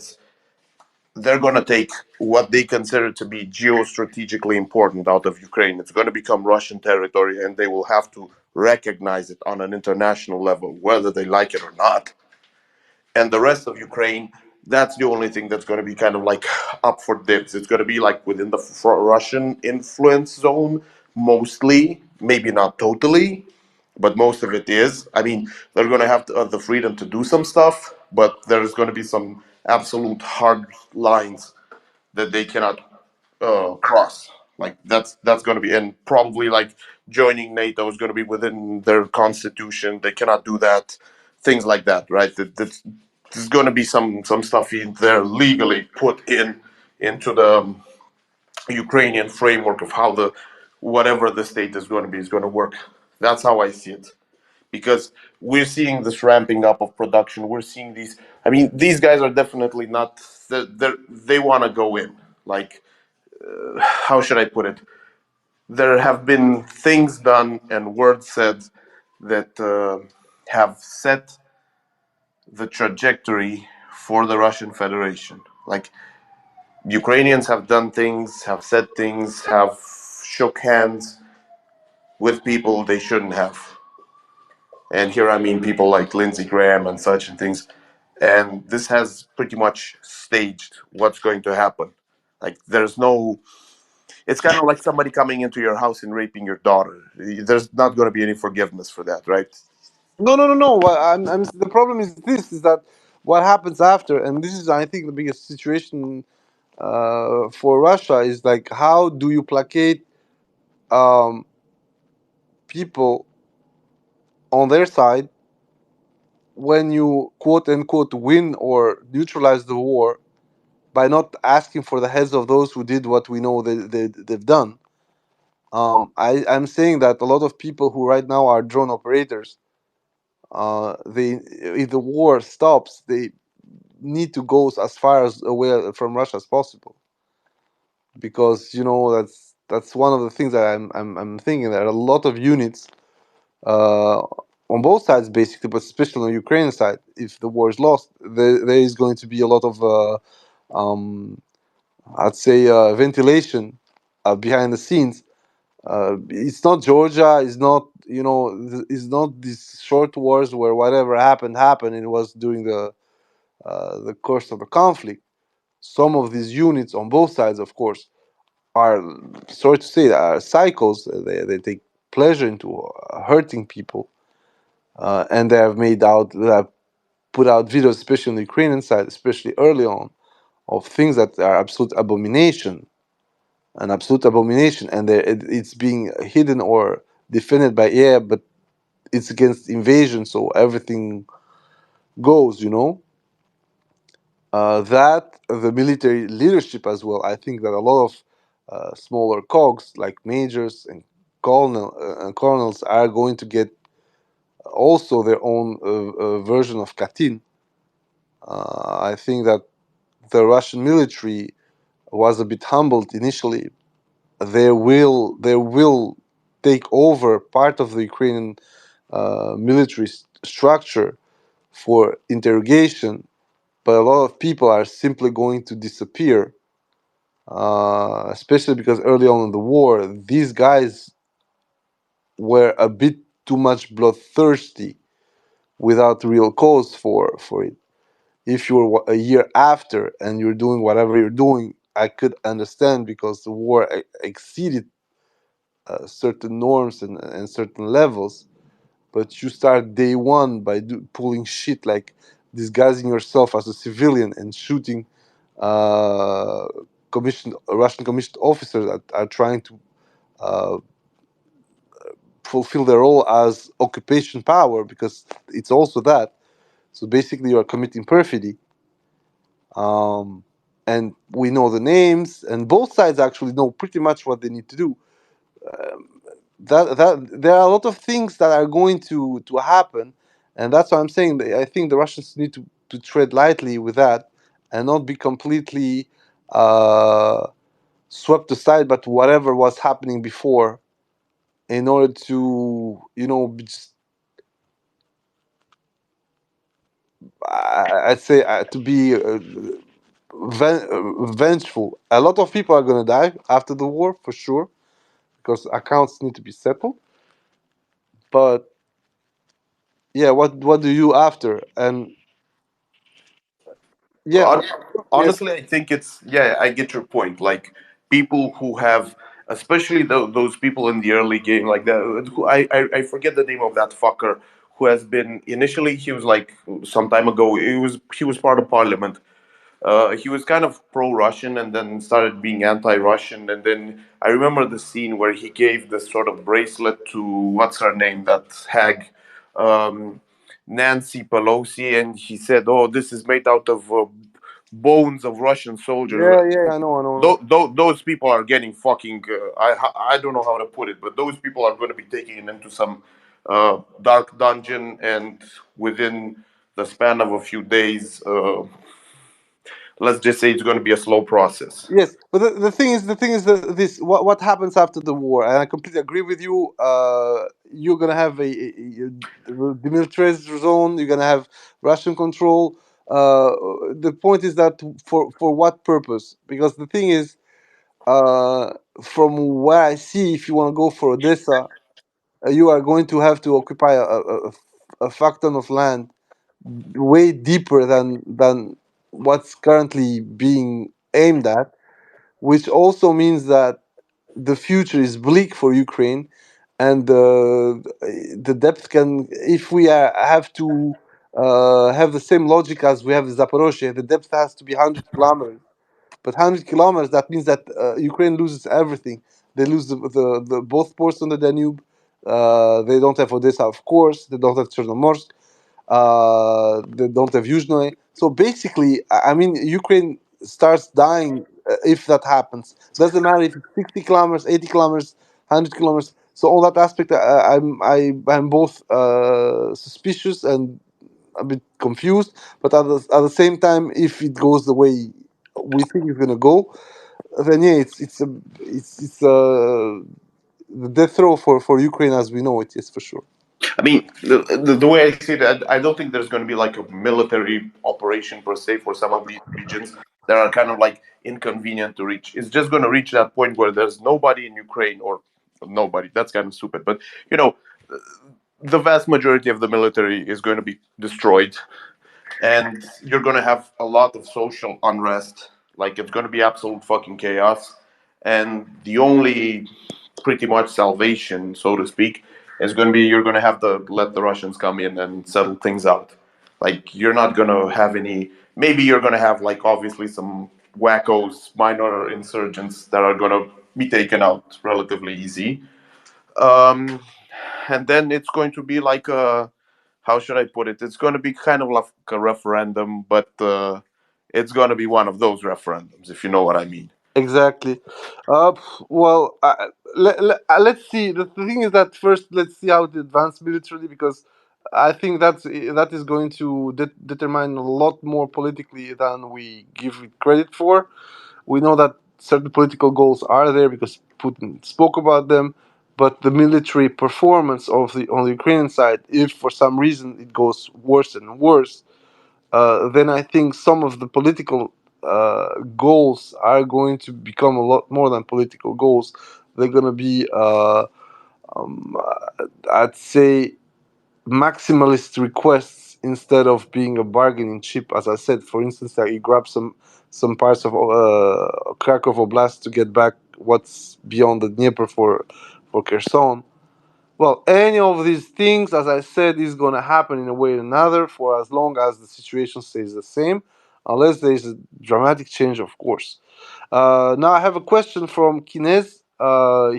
they're going to take what they consider to be geostrategically important out of Ukraine. It's going to become Russian territory, and they will have to recognize it on an international level, whether they like it or not. And the rest of Ukraine, that's the only thing that's going to be kind of like up for dibs. It's going to be like within the Russian influence zone, mostly, maybe not totally, but most of it is. I mean, they're going to have the freedom to do some stuff, but there's going to be some absolute hard lines that they cannot cross. Like that's going to be, and probably like joining NATO is going to be within their constitution. They cannot do that. Things like that, right? There's going to be some stuff in there legally put into the Ukrainian framework of how the whatever the state is going to work. That's how I see it, because we're seeing this ramping up of production. We're seeing these. I mean, these guys are definitely not. They want to go in. Like, how should I put it? There have been things done and words said that have set the trajectory for the Russian Federation. Like, Ukrainians have done things, have said things, have shook hands, with people they shouldn't have. And here I mean people like Lindsey Graham and such and things. And this has pretty much staged what's going to happen. Like there's no, it's kind of like somebody coming into your house and raping your daughter. There's not going to be any forgiveness for that, right? No, no, no, no. The problem is this: is that what happens after, and this is, I think, the biggest situation for Russia is like, how do you placate um, people on their side when you quote unquote win or neutralize the war by not asking for the heads of those who did what we know they've done. I'm saying that a lot of people who right now are drone operators, they if the war stops, they need to go as far as away from Russia as possible, because that's one of the things that I'm thinking. There are a lot of units uh, on both sides, basically, but especially on the Ukrainian side. If the war is lost, there is going to be a lot of um, I'd say ventilation behind the scenes. It's not Georgia. It's not it's not these short wars where whatever happened. It was during the course of the conflict. Some of these units on both sides, of course, are, sorry to say, are cycles. They take pleasure into hurting people, and they have put out videos, especially on the Ukrainian side, especially early on, of things that are an absolute abomination, and it's being hidden or defended by, yeah, but it's against invasion, so everything goes. That the military leadership as well. I think that a lot of smaller cogs like majors and colonels are going to get also their own version of Katyn. I think that the Russian military was a bit humbled initially. They will take over part of the Ukrainian military structure for interrogation, but a lot of people are simply going to disappear, especially because early on in the war, these guys were a bit too much bloodthirsty without real cause for it. If you're a year after and you're doing whatever you're doing, I could understand because the war exceeded certain norms and certain levels. But you start day one by pulling shit like disguising yourself as a civilian and shooting uh, commissioned Russian commissioned officers that are trying to uh, fulfill their role as occupation power, because it's also that. So basically, you are committing perfidy, um, and we know the names, and both sides actually know pretty much what they need to do. That there are a lot of things that are going to happen, and that's why I'm saying that I think the Russians need to tread lightly with that and not be completely uh, swept aside by whatever was happening before, in order to just, I'd say to be vengeful. A lot of people are gonna die after the war for sure, because accounts need to be settled. But yeah, what do you after? And yeah, Hon- yes, Honestly, I think it's, yeah, I get your point. Like people who have, especially those people in the early game, like that. Who I forget the name of that fucker who has been initially. He was like some time ago. He was part of parliament. He was kind of pro-Russian and then started being anti-Russian. And then I remember the scene where he gave this sort of bracelet to what's her name, that hag, um, Nancy Pelosi, and he said, "Oh, this is made out of bones of Russian soldiers." yeah, I know. Those people are getting fucking. I don't know how to put it, but those people are going to be taken into some dark dungeon, and within the span of a few days, let's just say it's going to be a slow process. Yes, but the thing is that this what happens after the war, and I completely agree with you. You're gonna have a demilitarized zone. You're gonna have Russian control. Uh, the point is that for what purpose? Because the thing is, uh, from where I see, if you want to go for Odessa, you are going to have to occupy a fuck ton of land way deeper than what's currently being aimed at, which also means that the future is bleak for Ukraine, and the depth can, if we have to have the same logic as we have in Zaporozhye, the depth has to be 100 kilometers. But 100 kilometers, that means that Ukraine loses everything. They lose the both ports on the Danube. They don't have Odessa, of course. They don't have Chernomorsk. They don't have Yuzhnoye. So basically, I mean, Ukraine starts dying if that happens. Doesn't matter if it's 60 kilometers, 80 kilometers, 100 kilometers. So on that aspect, I'm both suspicious and a bit confused. But at the same time, if it goes the way we think it's gonna go, then yeah, it's the death row for Ukraine as we know it. Yes, for sure. I mean, the way I see it, I don't think there's going to be like a military operation per se for some of these regions that are kind of like inconvenient to reach. It's just going to reach that point where there's nobody in Ukraine, or nobody. That's kind of stupid. But, you know, the vast majority of the military is going to be destroyed, and you're going to have a lot of social unrest. Like, it's going to be absolute fucking chaos. And the only pretty much salvation, so to speak, is going to be you're going to have to let the Russians come in and settle things out. Like, you're not going to have any. Maybe you're going to have, like, obviously some wackos, minor insurgents that are going to be taken out relatively easy. Um, and then it's going to be like a, how should I put it? It's going to be kind of like a referendum, but it's going to be one of those referendums, if you know what I mean. Exactly. Uh, well, let's see. The thing is that first, let's see how it advances militarily, because I think that is going to determine a lot more politically than we give it credit for. We know that certain political goals are there because Putin spoke about them, but the military performance of the on the Ukrainian side, if for some reason it goes worse and worse, then I think some of the political goals are going to become a lot more than political goals. They're going to be, I'd say, maximalist requests instead of being a bargaining chip. As I said, for instance, that you grab some parts of Krakow Oblast to get back what's beyond the Dnieper for Kherson. Well, any of these things, as I said, is going to happen in a way or another for as long as the situation stays the same, unless there is a dramatic change, of course. Now, I have a question from Kinez.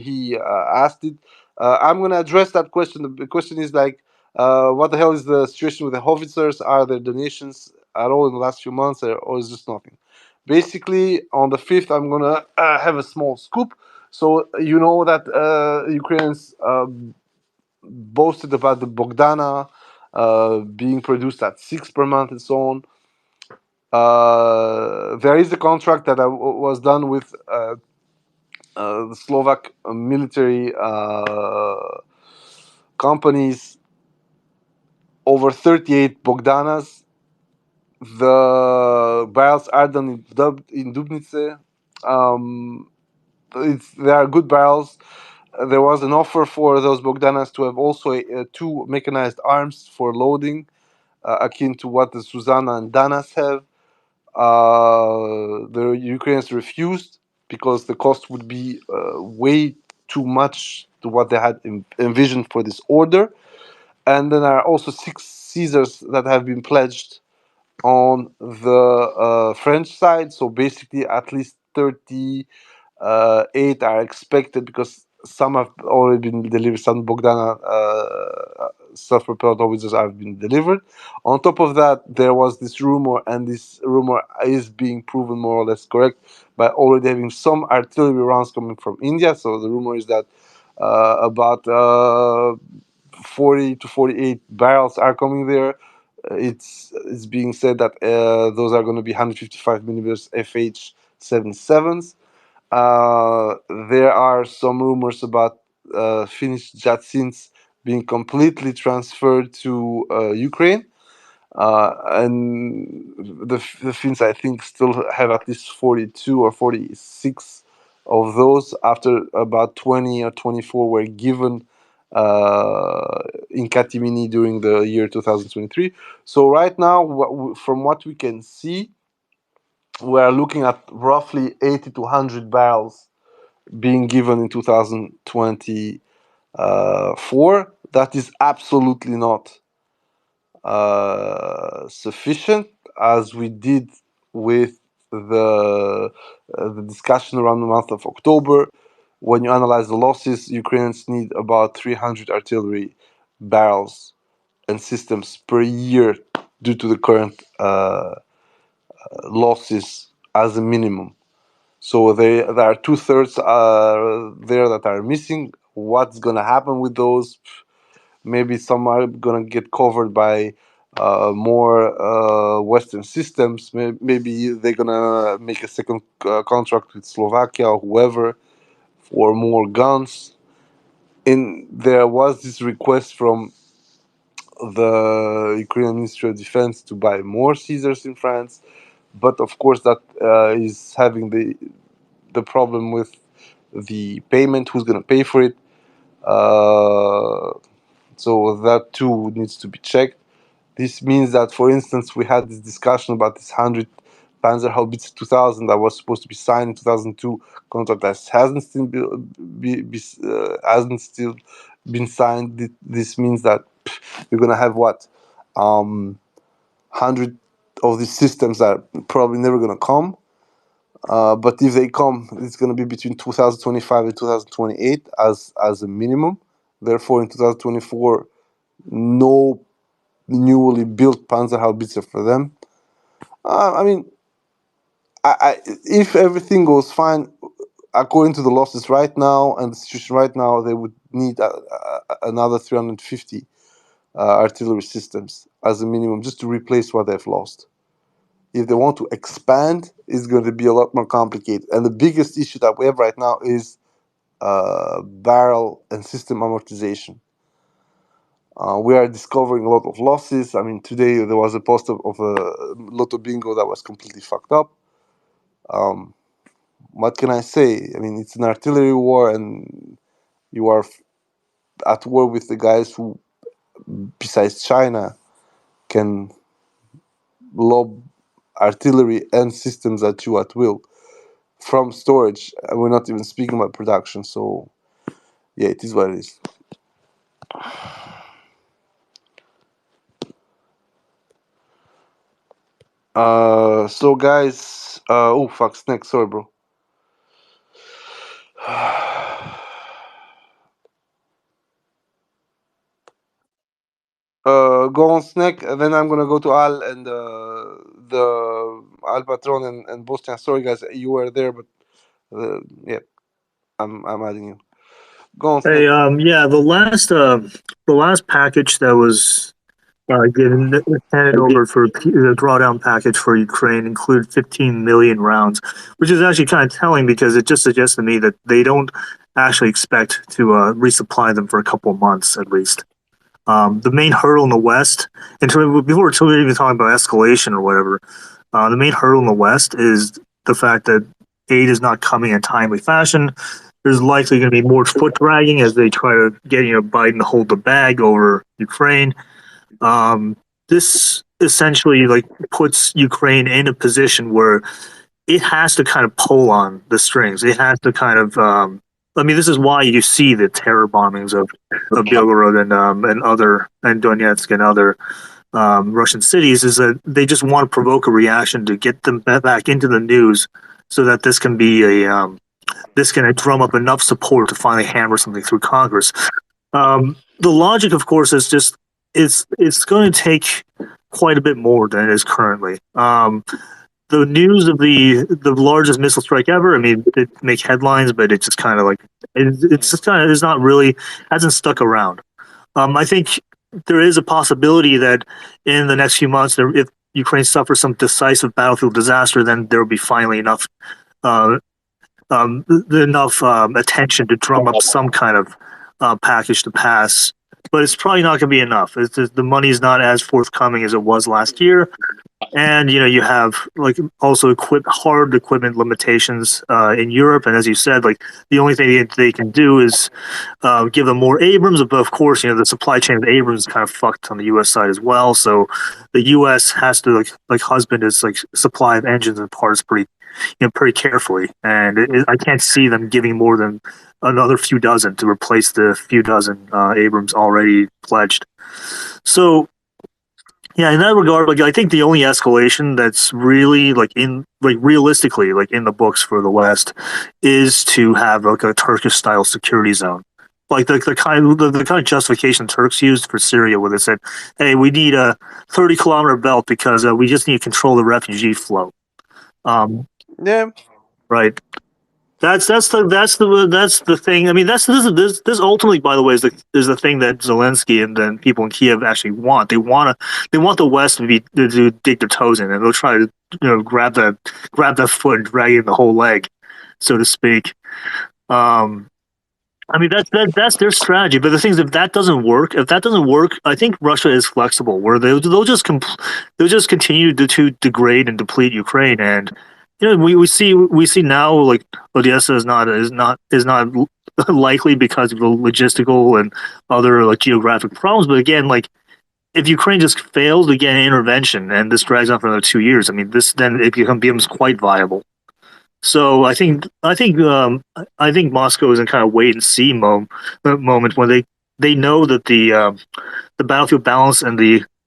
He asked it. I'm going to address that question. The question is like, what the hell is the situation with the howitzers? Are there donations at all in the last few months, or is just nothing? Basically, on the 5th, I'm going to have a small scoop. So, you know that Ukrainians boasted about the Bogdana being produced at 6 per month and so on. There is a contract that was done with the Slovak military companies over 38 Bogdanas. The barrels are done in Dubnice. Um, they are good barrels. There was an offer for those Bogdanas to have also two mechanized arms for loading, akin to what the Susanna and Danas have. The Ukrainians refused because the cost would be way too much to what they had envisioned for this order. And then there are also 6 Caesars that have been pledged on the French side. So basically, at least 38 are expected because some have already been delivered. Some Bogdana self-propelled howitzers have been delivered. On top of that, there was this rumor, and this rumor is being proven more or less correct by already having some artillery rounds coming from India. So the rumor is that about 40 to 48 barrels are coming there. It's being said that those are going to be 155 millimeters FH 77s. There are some rumors about Finnish Jatsins being completely transferred to Ukraine. And the Finns, I think, still have at least 42 or 46 of those after about 20 or 24 were given in Katimini during the year 2023. So right now, from what we can see, we are looking at roughly 80 to 100 barrels being given in 2024. That is absolutely not sufficient, as we did with the discussion around the month of October. When you analyze the losses, Ukrainians need about 300 artillery barrels and systems per year due to the current losses as a minimum. So there are 2/3 there that are missing. What's gonna happen with those? Maybe some are gonna get covered by more Western systems. Maybe they're gonna make a second contract with Slovakia or whoever for more guns. And there was this request from the Ukrainian Ministry of Defense to buy more Caesars in France, but of course that is having the problem with the payment. Who's gonna pay for it? So that too needs to be checked. This means that, for instance, we had this discussion about this 100 Panzerhaubitze 2000 that was supposed to be signed in 2002 contract that hasn't still been signed. This means that you're gonna have what 100 of these systems that are probably never gonna come. But if they come, it's gonna be between 2025 and 2028 as a minimum. Therefore, in 2024, no newly built Panzerhaubitze for them. I mean, if everything goes fine, according to the losses right now and the situation right now, they would need another 350 artillery systems as a minimum just to replace what they've lost. If they want to expand, it's going to be a lot more complicated. And the biggest issue that we have right now is barrel and system amortization. We are discovering a lot of losses. I mean, today there was a post of a Lotto Bingo that was completely fucked up. What can I say? I mean, it's an artillery war, and you are at war with the guys who, besides China, can lob artillery and systems at you at will from storage. And we're not even speaking about production. So, yeah, it is what it is. So guys, oh fuck, Snake, sorry, bro. Go on, Snake, and then I'm gonna go to Al and the Al Patron and Boston. Sorry, guys, you were there, but yeah, I'm adding you. Go on, Hey, Snake. yeah, the last package that was given handed over for the drawdown package for Ukraine included 15 million rounds, which is actually kind of telling because it just suggests to me that they don't actually expect to resupply them for a couple of months at least. The main hurdle in the West, before we're even talking about escalation or whatever, the main hurdle in the West is the fact that aid is not coming in timely fashion. There's likely going to be more foot dragging as they try to get Biden to hold the bag over Ukraine. This essentially puts Ukraine in a position where it has to kind of pull on the strings. It has to kind of. I mean, this is why you see the terror bombings of Belgorod and Donetsk and other Russian cities. Is that they just want to provoke a reaction to get them back into the news, so that this can be this can drum up enough support to finally hammer something through Congress. The logic, of course, is just it's going to take quite a bit more than it is currently. The news of the largest missile strike ever. I mean, it makes headlines, but it's just kind of it's just kind of is not really hasn't stuck around. I think there is a possibility that in the next few months, if Ukraine suffers some decisive battlefield disaster, then there will be finally enough attention to drum up some kind of package to pass. But it's probably not going to be enough. The money is not as forthcoming as it was last year. And you have like also hard equipment limitations in Europe, and as you said, like the only thing they can do is give them more Abrams. But of course, the supply chain of Abrams is kind of fucked on the U.S. side as well. So the U.S. has to like husband its like supply of engines and parts pretty carefully, and I can't see them giving more than another few dozen to replace the few dozen Abrams already pledged. So yeah, in that regard, like I think the only escalation that's really realistically like in the books for the West is to have like a Turkish style security zone. Like the kind of justification Turks used for Syria, where they said, "Hey, we need a 30-kilometer belt because we just need to control the refugee flow." Um, Yeah, right. That's the thing. I mean, this ultimately, by the way, is the thing that Zelensky and then people in Kiev actually want. They want the West to dig their toes in, and they'll try to grab that foot and drag it in the whole leg, so to speak. Um, I mean that's their strategy. But the thing is, if that doesn't work, I think Russia is flexible, where they'll just continue to degrade and deplete Ukraine, and we see now like Odessa is not likely because of the logistical and other like geographic problems. But again, like if Ukraine just fails to get an intervention and this drags on for another 2 years, I mean this then it becomes quite viable. So I think Moscow is in kind of wait and see moment when they know that the battlefield balance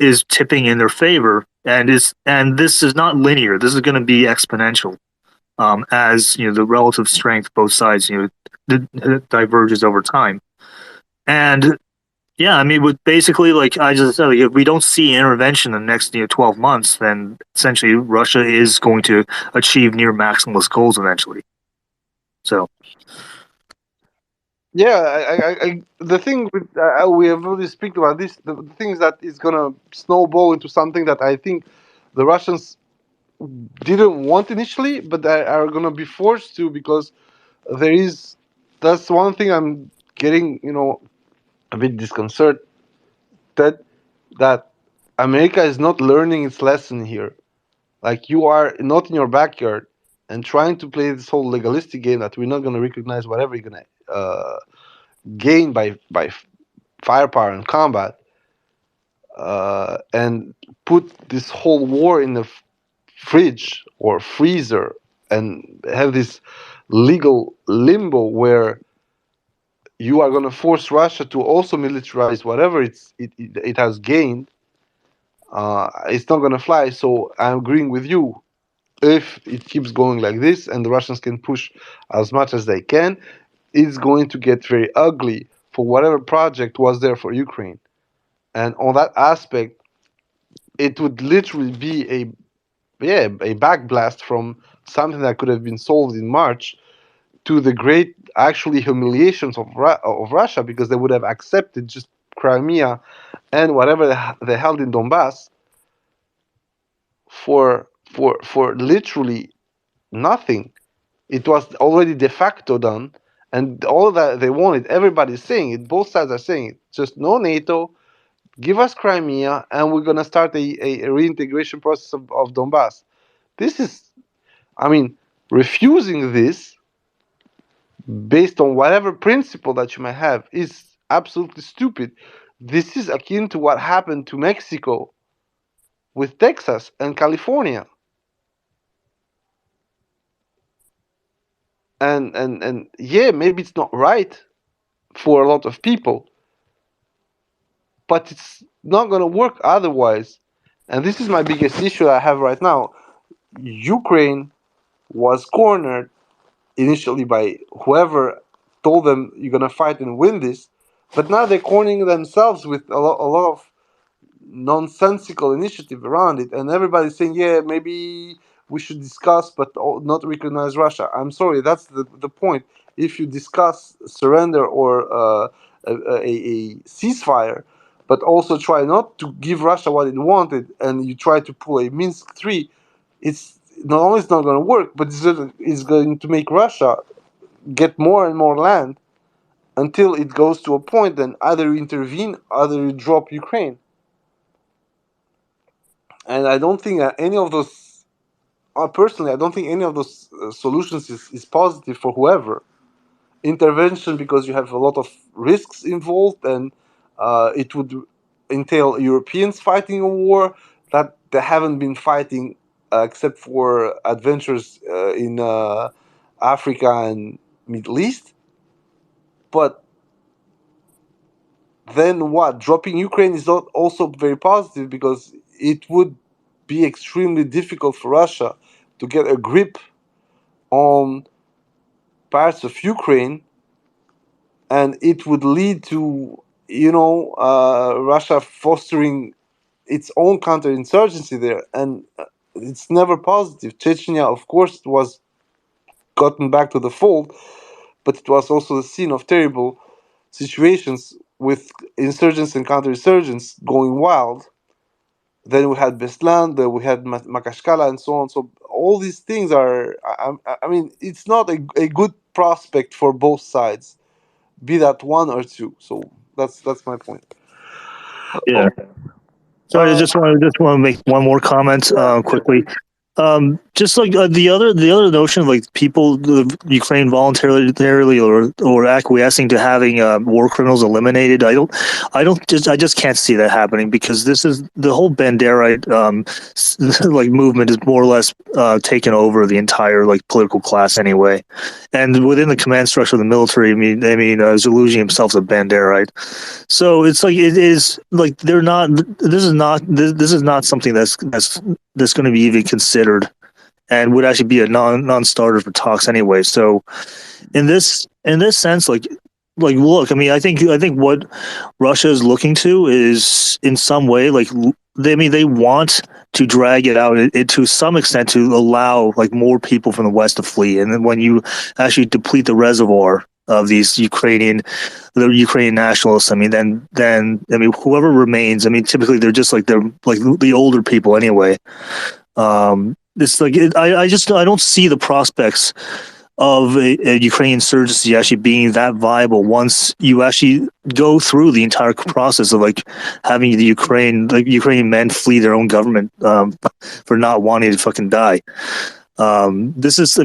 is tipping in their favor, and this is not linear. This is going to be exponential as the relative strength both sides diverges over time. And yeah, I mean, with basically, like I just said, like, if we don't see intervention in the next 12 months, then essentially Russia is going to achieve near maximalist goals eventually. So yeah. The thing with we have already speak about this. The thing is that it's gonna snowball into something that I think the Russians didn't want initially, but they are gonna be forced to because there is. That's one thing I'm getting, a bit disconcerted that America is not learning its lesson here. Like you are not in your backyard and trying to play this whole legalistic game that we're not going to recognize whatever you're going to gain by firepower and combat, and put this whole war in the fridge or freezer and have this legal limbo where you are going to force Russia to also militarize whatever it has gained. It's not going to fly. So I'm agreeing with you. If it keeps going like this and the Russians can push as much as they can, it's going to get very ugly for whatever project was there for Ukraine. And on that aspect, it would literally be a backblast from something that could have been solved in March to the great actually humiliations of Russia, because they would have accepted just Crimea and whatever they held in Donbass for literally nothing. It was already de facto done, and all that they wanted, everybody's saying it. Both sides are saying it. Just no NATO, give us Crimea, and we're gonna start a reintegration process of Donbass. This is, I mean, refusing this based on whatever principle that you may have is absolutely stupid. This is akin to what happened to Mexico with Texas and California. And yeah, maybe it's not right for a lot of people, but it's not going to work otherwise. And this is my biggest issue I have right now. Ukraine was cornered initially by whoever told them you're going to fight and win this, but now they're cornering themselves with a lot of nonsensical initiative around it, and everybody's saying, yeah, maybe we should discuss, but not recognize Russia. I'm sorry, that's the point. If you discuss surrender or a ceasefire, but also try not to give Russia what it wanted, and you try to pull a Minsk III, it's not only it's not going to work, but it's going to make Russia get more and more land until it goes to a point. Then either you intervene, either you drop Ukraine. And I don't think any of those, personally, I don't think any of those solutions is positive for whoever. Intervention, because you have a lot of risks involved, and it would entail Europeans fighting a war that they haven't been fighting, except for adventures in Africa and Middle East. But then what? Dropping Ukraine is not also very positive, because it would be extremely difficult for Russia to get a grip on parts of Ukraine, and it would lead to, Russia fostering its own counterinsurgency there, and it's never positive. Chechnya, of course, was gotten back to the fold, but it was also the scene of terrible situations with insurgents and counterinsurgents going wild. Then we had Beslan, then we had Makashkala, and so on. So all these things are, I mean, it's not a good prospect for both sides, be that one or two. So that's my point. Yeah. Oh, Sorry, I just want to make one more comment quickly. Just like the other notion of like people, the Ukraine voluntarily or acquiescing to having war criminals eliminated. I just can't see that happening, because this is the whole Banderite like movement is more or less taken over the entire like political class anyway, and within the command structure of the military. Zaluzhin himself is a Banderite, so it's like it is like they're not. This is not something that's going to be even considered, and would actually be a non-starter for talks anyway. So in this sense, like look, I think what Russia is looking to is in some way like they want to drag it out to some extent to allow like more people from the West to flee, and then when you actually deplete the reservoir of these the Ukrainian nationalists, then whoever remains, typically they're like the older people anyway. It's like I don't see the prospects of a Ukrainian insurgency actually being that viable once you actually go through the entire process of like having the Ukrainian men flee their own government for not wanting to fucking die. This is, to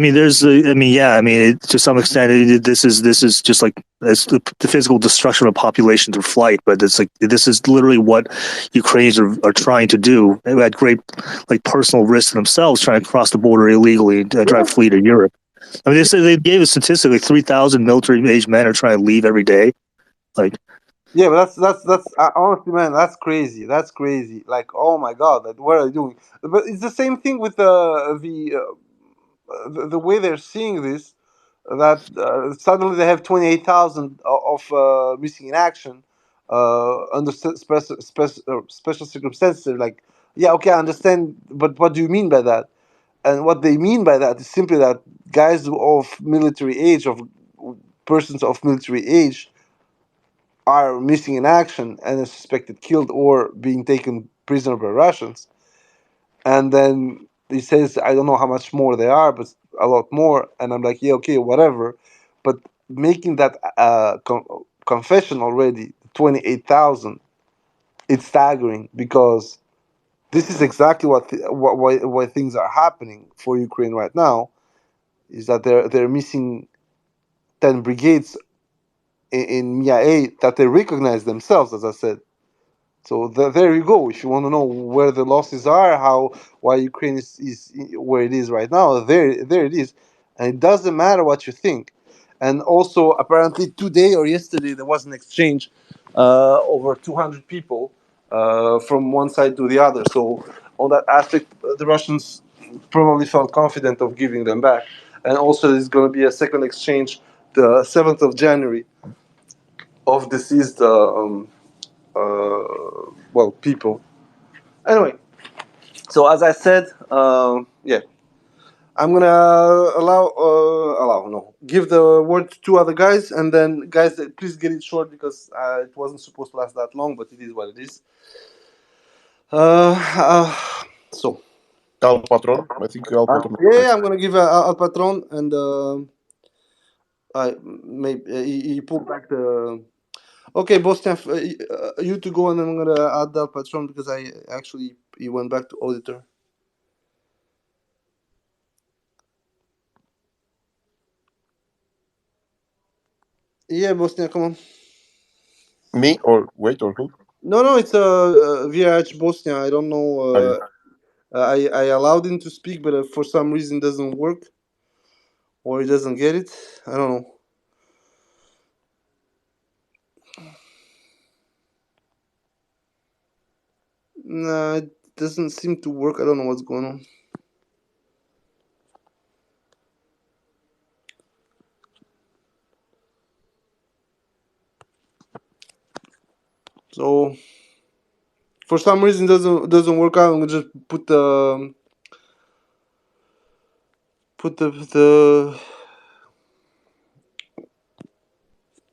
some extent, this is just like it's the physical destruction of a population through flight, but it's like this is literally what Ukrainians are trying to do at great like personal risk to themselves, trying to cross the border illegally and try to flee to Europe. They say they gave a statistic like 3,000 military-aged men are trying to leave every day. Like, yeah, but that's honestly, man, that's crazy. That's crazy. Like, oh my god, like, what are they doing? But it's the same thing with the way they're seeing this. That suddenly they have 28,000 of missing in action under special circumstances. They're like, yeah, okay, I understand, but what do you mean by that? And what they mean by that is simply that guys of military age, of persons of military age, are missing in action and are suspected killed or being taken prisoner by Russians. And then he says, I don't know how much more they are, but a lot more. And I'm like, yeah, okay, whatever. But making that confession already, 28,000, it's staggering, because this is exactly why things are happening for Ukraine right now, is that they're missing 10 brigades in MIA that they recognize themselves, as I said. So there you go. If you want to know where the losses are, why Ukraine is where it is right now, there it is, and it doesn't matter what you think. And also, apparently today or yesterday there was an exchange over 200 people from one side to the other. So on that aspect, the Russians probably felt confident of giving them back. And also, there's going to be a second exchange the 7th of January of deceased people. Anyway, so as I said, yeah, I'm gonna give the word to two other guys, and then guys, please get it short, because it wasn't supposed to last that long, but it is what it is. So Al Patron. I think Al Patron. yeah, I'm gonna give Al Patron, and I maybe he pulled back the. Okay, Boston, you to go, and I'm gonna add Al Patron, because I actually he went back to auditor. Yeah, Bosnia, come on. Me or wait or who? No, it's VH Bosnia. I don't know. I allowed him to speak, but for some reason doesn't work, or he doesn't get it. I don't know. Nah, it doesn't seem to work. I don't know what's going on. So for some reason doesn't work out. I'm gonna just put the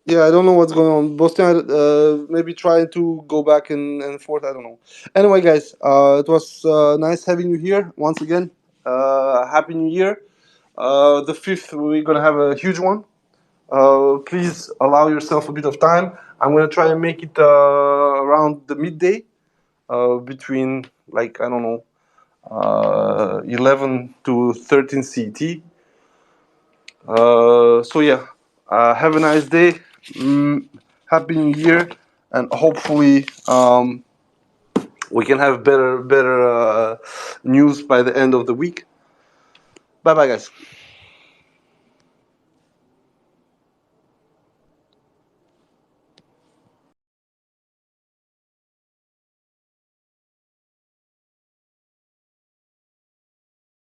yeah. I don't know what's going on. Bosnia maybe trying to go back and forth. I don't know. Anyway, guys, it was nice having you here once again. Happy New Year. The 5th, we're gonna have a huge one. Please allow yourself a bit of time. I'm gonna try and make it around the midday, between like I don't know, 11 to 13 CT. So yeah, have a nice day. Happy New Year, and hopefully we can have better news by the end of the week. Bye bye, guys.